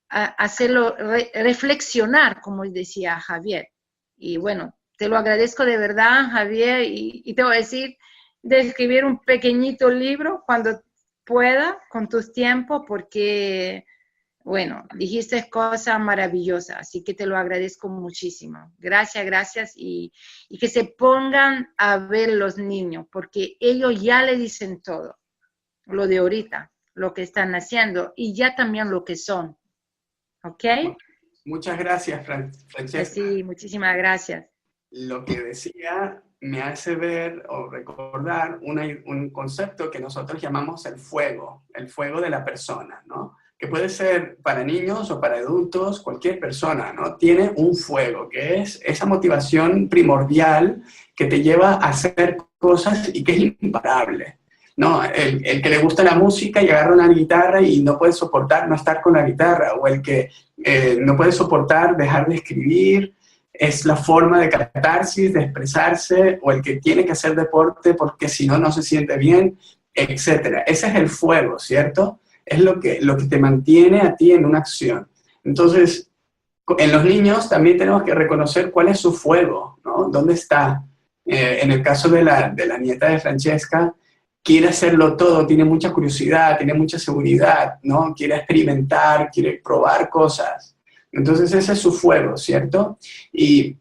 hacerlo reflexionar, como decía Javier. Y bueno, te lo agradezco de verdad, Javier, y te voy a decir de escribir un pequeñito libro cuando pueda, con tus tiempos, porque, bueno, dijiste cosas maravillosas, así que te lo agradezco muchísimo. Gracias, y que se pongan a ver los niños, porque ellos ya le dicen todo, lo de ahorita, lo que están haciendo, y ya también lo que son. ¿Ok? Muchas gracias, Francesca. Sí, muchísimas gracias. Lo que decía me hace ver o recordar un concepto que nosotros llamamos el fuego de la persona, ¿no? Que puede ser para niños o para adultos, cualquier persona, ¿no? Tiene un fuego, que es esa motivación primordial que te lleva a hacer cosas y que es imparable. No, el que le gusta la música y agarra una guitarra y no puede soportar no estar con la guitarra, o el que no puede soportar dejar de escribir, es la forma de catarsis, de expresarse, o el que tiene que hacer deporte porque si no, no se siente bien, etc. Ese es el fuego, ¿cierto? Es lo que te mantiene a ti en una acción. Entonces, en los niños también tenemos que reconocer cuál es su fuego, ¿no? ¿Dónde está? En el caso de la nieta de Francesca, quiere hacerlo todo, tiene mucha curiosidad, tiene mucha seguridad, ¿no? Quiere experimentar, quiere probar cosas. Entonces ese es su fuego, ¿cierto? Y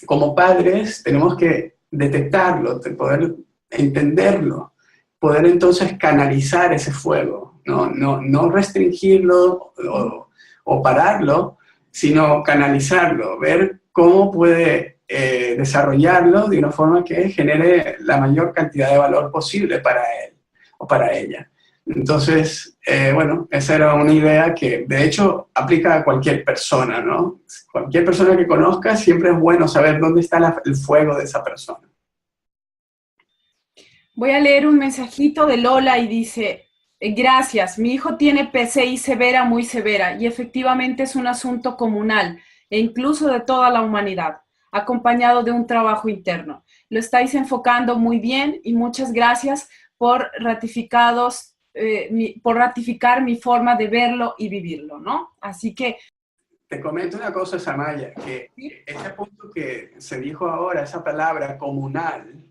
como padres tenemos que detectarlo, de poder entenderlo, poder entonces canalizar ese fuego, no restringirlo o pararlo, sino canalizarlo, ver cómo puede desarrollarlo de una forma que genere la mayor cantidad de valor posible para él o para ella. Entonces, bueno, esa era una idea que de hecho aplica a cualquier persona, ¿no? Cualquier persona que conozca, siempre es bueno saber dónde está el fuego de esa persona. Voy a leer un mensajito de Lola y dice: gracias, mi hijo tiene PCI severa, muy severa, y efectivamente es un asunto comunal e incluso de toda la humanidad, acompañado de un trabajo interno. Lo estáis enfocando muy bien y muchas gracias por ratificar mi forma de verlo y vivirlo, ¿no? Así que... Te comento una cosa, Samaya, que ese punto que se dijo ahora, esa palabra comunal,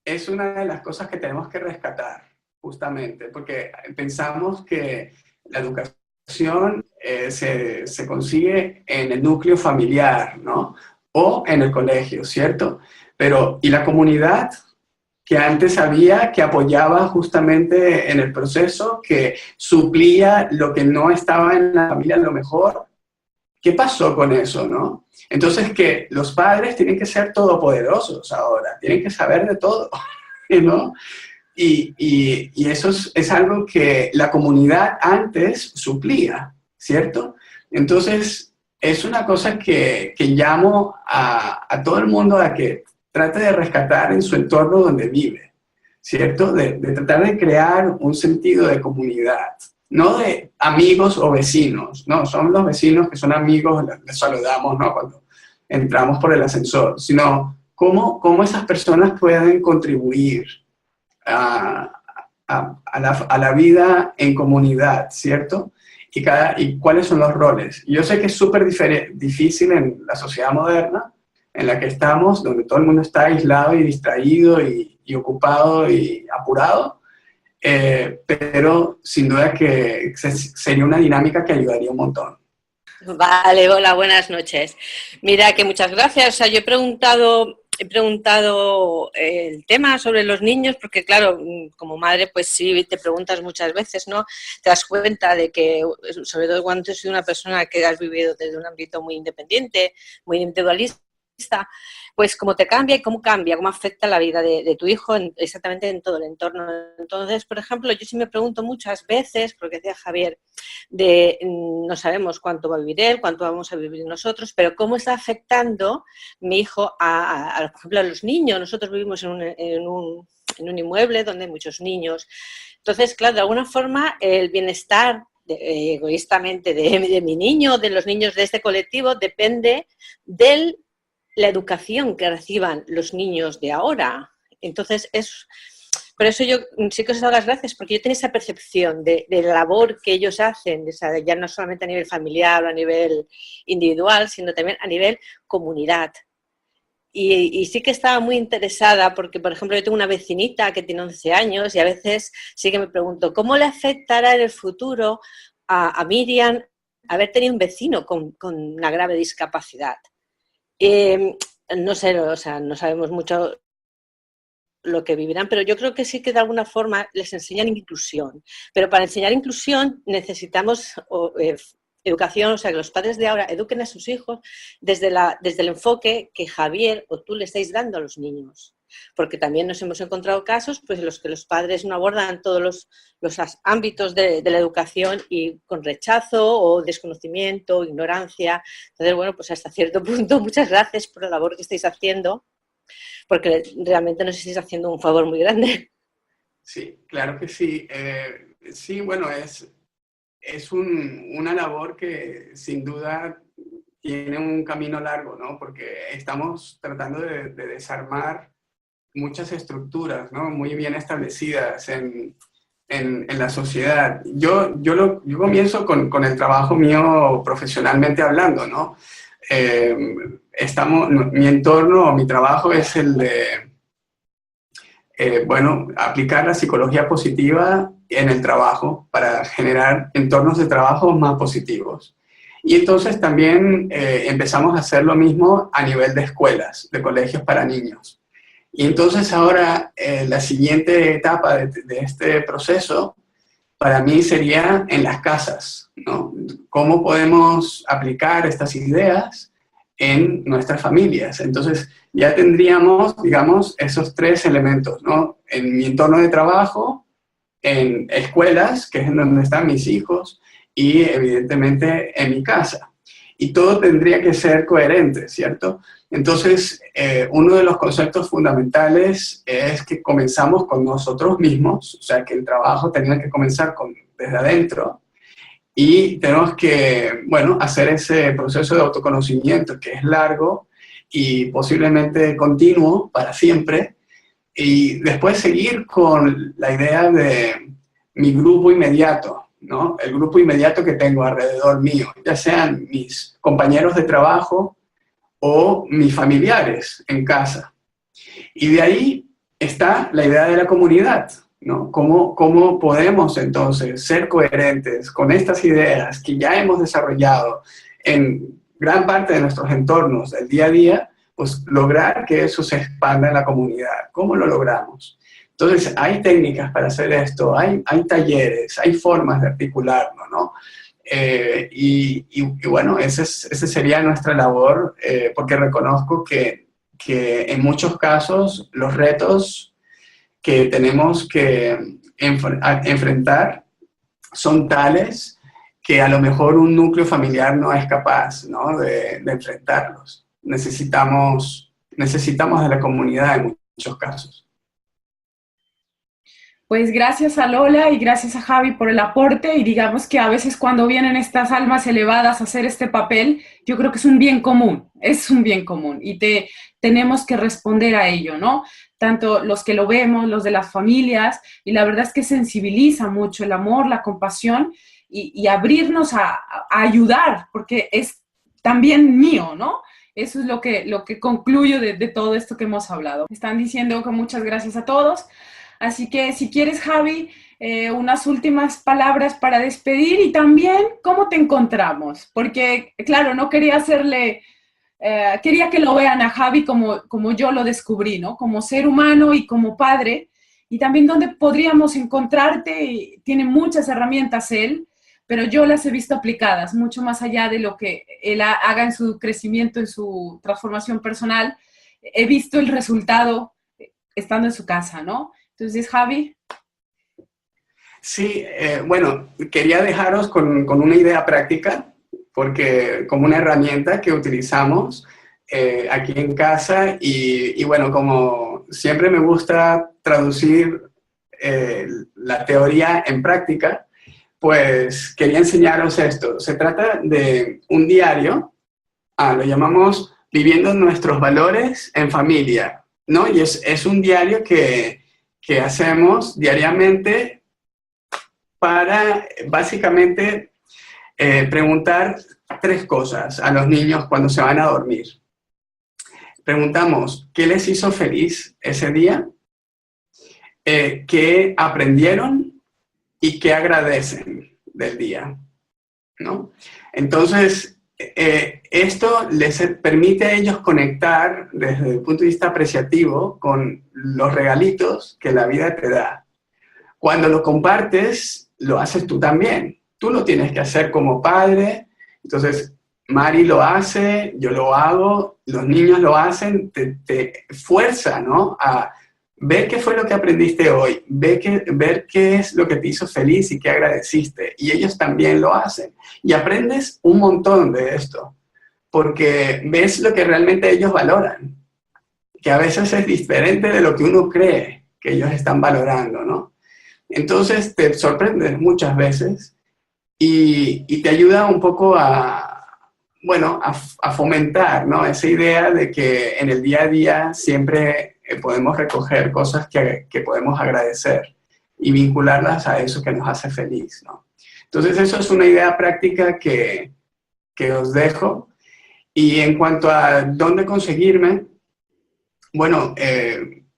es una de las cosas que tenemos que rescatar, justamente, porque pensamos que la educación se consigue en el núcleo familiar, ¿no? O en el colegio, ¿cierto? Pero, ¿y la comunidad que antes había, que apoyaba justamente en el proceso, que suplía lo que no estaba en la familia a lo mejor? ¿Qué pasó con eso, no? Entonces, que los padres tienen que ser todopoderosos ahora, tienen que saber de todo, ¿no? Y eso es algo que la comunidad antes suplía, ¿cierto? Entonces, es una cosa que llamo a todo el mundo a que trate de rescatar en su entorno donde vive, ¿cierto? De tratar de crear un sentido de comunidad. No de amigos o vecinos, no, son los vecinos que son amigos, les saludamos, ¿no? Cuando entramos por el ascensor, sino cómo esas personas pueden contribuir a la vida en comunidad, ¿cierto? Y cuáles son los roles. Yo sé que es súper difícil en la sociedad moderna en la que estamos, donde todo el mundo está aislado y distraído y ocupado y apurado, pero sin duda que sería una dinámica que ayudaría un montón. Vale, hola, buenas noches. Mira, que muchas gracias. O sea, yo he preguntado el tema sobre los niños porque, claro, como madre, pues sí, te preguntas muchas veces, ¿no? Te das cuenta de que, sobre todo cuando tú eres una persona que has vivido desde un ámbito muy independiente, muy individualista, pues cómo te cambia y cómo afecta la vida de tu hijo exactamente en todo el entorno. Entonces, por ejemplo, yo sí me pregunto muchas veces, porque decía Javier, no sabemos cuánto va a vivir él, cuánto vamos a vivir nosotros, pero cómo está afectando mi hijo por ejemplo, a los niños. Nosotros vivimos en un inmueble donde hay muchos niños. Entonces, claro, de alguna forma el bienestar egoístamente de mi niño, de los niños de este colectivo, depende de la educación que reciban los niños de ahora. Entonces, por eso yo sí que os he dado las gracias, porque yo tengo esa percepción de la labor que ellos hacen, ya no solamente a nivel familiar o a nivel individual, sino también a nivel comunidad. Y sí que estaba muy interesada porque, por ejemplo, yo tengo una vecinita que tiene 11 años y a veces sí que me pregunto, ¿cómo le afectará en el futuro a Miriam haber tenido un vecino con una grave discapacidad? No sé, o sea, no sabemos mucho lo que vivirán, pero yo creo que sí que de alguna forma les enseñan inclusión. Pero para enseñar inclusión necesitamos educación, o sea, que los padres de ahora eduquen a sus hijos desde el enfoque que Javier o tú le estáis dando a los niños. Porque también nos hemos encontrado casos pues, en los que los padres no abordan todos los ámbitos de la educación y con rechazo o desconocimiento, ignorancia. Entonces, bueno, pues hasta cierto punto, muchas gracias por la labor que estáis haciendo, porque realmente nos estáis haciendo un favor muy grande. Sí, claro que sí. Sí, bueno, es una labor que sin duda tiene un camino largo, ¿no? Porque estamos tratando de desarmar muchas estructuras, ¿no? Muy bien establecidas en la sociedad. Yo comienzo con el trabajo mío profesionalmente hablando, ¿no? Mi entorno, mi trabajo es el de, aplicar la psicología positiva en el trabajo para generar entornos de trabajo más positivos. Y entonces también empezamos a hacer lo mismo a nivel de escuelas, de colegios para niños. Y entonces ahora la siguiente etapa de este proceso para mí sería en las casas, ¿no? ¿Cómo podemos aplicar estas ideas en nuestras familias? Entonces ya tendríamos, digamos, esos tres elementos, ¿no? En mi entorno de trabajo, en escuelas, que es en donde están mis hijos, y evidentemente en mi casa. Y todo tendría que ser coherente, ¿cierto? Entonces, uno de los conceptos fundamentales es que comenzamos con nosotros mismos, o sea, que el trabajo tenía que comenzar desde adentro, y tenemos que, bueno, hacer ese proceso de autoconocimiento que es largo y posiblemente continuo para siempre, y después seguir con la idea de mi grupo inmediato, ¿no? El grupo inmediato que tengo alrededor mío, ya sean mis compañeros de trabajo o mis familiares en casa. Y de ahí está la idea de la comunidad, ¿no? ¿Cómo podemos entonces ser coherentes con estas ideas que ya hemos desarrollado en gran parte de nuestros entornos del día a día, pues lograr que eso se expanda en la comunidad? ¿Cómo lo logramos? Entonces, hay técnicas para hacer esto, hay talleres, hay formas de articularlo, ¿no? Y bueno, esa sería nuestra labor, porque reconozco que en muchos casos los retos que tenemos que enfrentar son tales que a lo mejor un núcleo familiar no es capaz, ¿no? de enfrentarlos. Necesitamos de la comunidad en muchos casos. Pues gracias a Lola y gracias a Javi por el aporte, y digamos que a veces cuando vienen estas almas elevadas a hacer este papel, yo creo que es un bien común y tenemos que responder a ello, ¿no? Tanto los que lo vemos, los de las familias, y la verdad es que sensibiliza mucho el amor, la compasión y abrirnos a ayudar, porque es también mío, ¿no? Eso es lo que concluyo de todo esto que hemos hablado. Están diciendo que muchas gracias a todos. Así que si quieres, Javi, unas últimas palabras para despedir, y también cómo te encontramos. Porque, claro, no quería quería que lo vean a Javi como yo lo descubrí, ¿no? Como ser humano y como padre. Y también dónde podríamos encontrarte. Tiene muchas herramientas él, pero yo las he visto aplicadas, mucho más allá de lo que él haga en su crecimiento, en su transformación personal. He visto el resultado estando en su casa, ¿no? Entonces, Javi. Sí, bueno, quería dejaros con una idea práctica, porque como una herramienta que utilizamos aquí en casa, y bueno, como siempre me gusta traducir la teoría en práctica, pues quería enseñaros esto. Se trata de un diario, lo llamamos Viviendo nuestros valores en familia, ¿no? Y es un diario que hacemos diariamente para básicamente preguntar tres cosas a los niños cuando se van a dormir. Preguntamos, ¿qué les hizo feliz ese día? ¿Qué aprendieron? ¿Y qué agradecen del día? ¿No? Entonces, esto les permite a ellos conectar desde el punto de vista apreciativo con los regalitos que la vida te da. Cuando lo compartes, lo haces tú también. Tú lo tienes que hacer como padre. Entonces, Mari lo hace, yo lo hago, los niños lo hacen, te fuerza, ¿no? A ver qué fue lo que aprendiste hoy, ver qué es lo que te hizo feliz y qué agradeciste. Y ellos también lo hacen. Y aprendes un montón de esto, porque ves lo que realmente ellos valoran, que a veces es diferente de lo que uno cree que ellos están valorando, ¿no? Entonces te sorprendes muchas veces y te ayuda un poco a fomentar, ¿no? Esa idea de que en el día a día siempre podemos recoger cosas que podemos agradecer y vincularlas a eso que nos hace feliz, ¿no? Entonces eso es una idea práctica que os dejo. Y en cuanto a dónde conseguirme, bueno,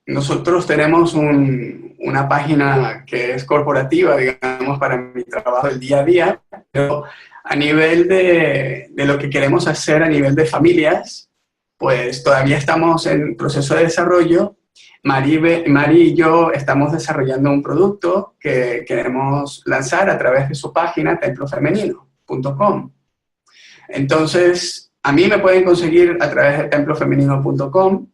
nosotros tenemos una página que es corporativa, digamos, para mi trabajo del día a día, pero a nivel de lo que queremos hacer a nivel de familias, pues todavía estamos en proceso de desarrollo, Mari y yo estamos desarrollando un producto que queremos lanzar a través de su página templofemenino.com. Entonces, a mí me pueden conseguir a través de templofemenino.com,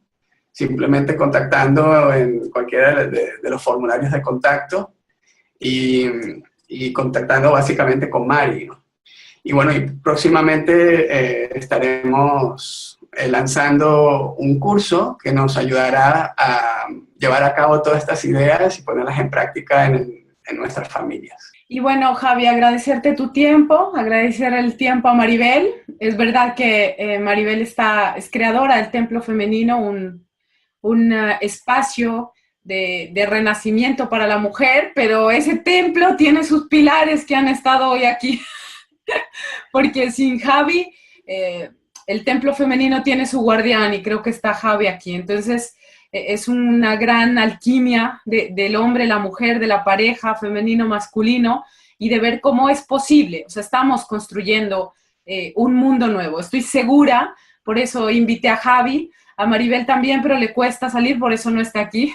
simplemente contactando en cualquiera de los formularios de contacto y contactando básicamente con Mari, ¿no? Y bueno, y próximamente estaremos lanzando un curso que nos ayudará a llevar a cabo todas estas ideas y ponerlas en práctica en nuestras familias. Y bueno, Javi, agradecerte tu tiempo, agradecer el tiempo a Maribel. Es verdad que Maribel es creadora del Templo Femenino, un espacio de renacimiento para la mujer, pero ese templo tiene sus pilares que han estado hoy aquí. Porque sin Javi, el Templo Femenino tiene su guardián y creo que está Javi aquí. Entonces, es una gran alquimia del hombre, la mujer, de la pareja, femenino, masculino, y de ver cómo es posible. O sea, estamos construyendo un mundo nuevo. Estoy segura, por eso invité a Javi, a Maribel también, pero le cuesta salir, por eso no está aquí.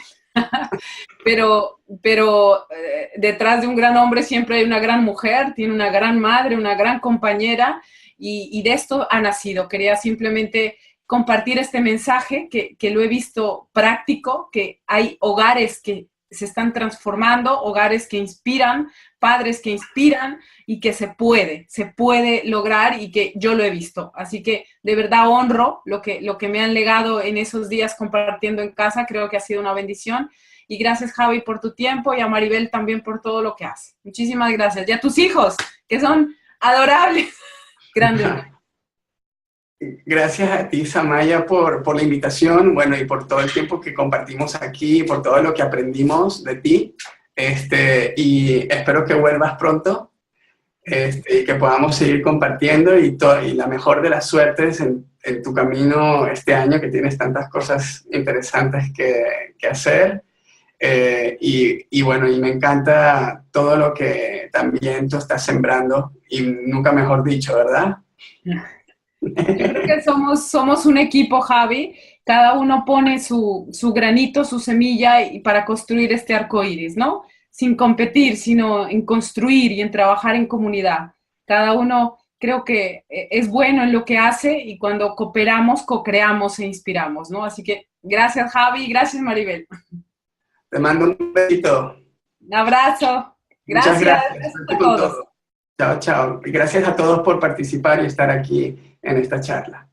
pero detrás de un gran hombre siempre hay una gran mujer, tiene una gran madre, una gran compañera, y de esto ha nacido. Quería simplemente compartir este mensaje que lo he visto práctico, que hay hogares que se están transformando, hogares que inspiran, padres que inspiran, y que se puede lograr, y que yo lo he visto. Así que de verdad honro lo que me han legado en esos días compartiendo en casa. Creo que ha sido una bendición. Y gracias, Javi, por tu tiempo, y a Maribel también por todo lo que hace. Muchísimas gracias. Y a tus hijos, que son adorables. Grande. Gracias a ti, Samaya, por la invitación, bueno, y por todo el tiempo que compartimos aquí, por todo lo que aprendimos de ti. Y espero que vuelvas pronto, y que podamos seguir compartiendo, y la mejor de las suertes en tu camino este año, que tienes tantas cosas interesantes que hacer. Y bueno, y me encanta todo lo que también tú estás sembrando, y nunca mejor dicho, ¿verdad? Yo creo que somos un equipo, Javi. Cada uno pone su granito, su semilla, y para construir este arco iris, ¿no? Sin competir, sino en construir y en trabajar en comunidad. Cada uno creo que es bueno en lo que hace, y cuando cooperamos, co-creamos e inspiramos, ¿no? Así que gracias, Javi, gracias, Maribel. Te mando un besito. Un abrazo. Muchas gracias. Gracias a todos. Chao, chao. Y gracias a todos por participar y estar aquí en esta charla.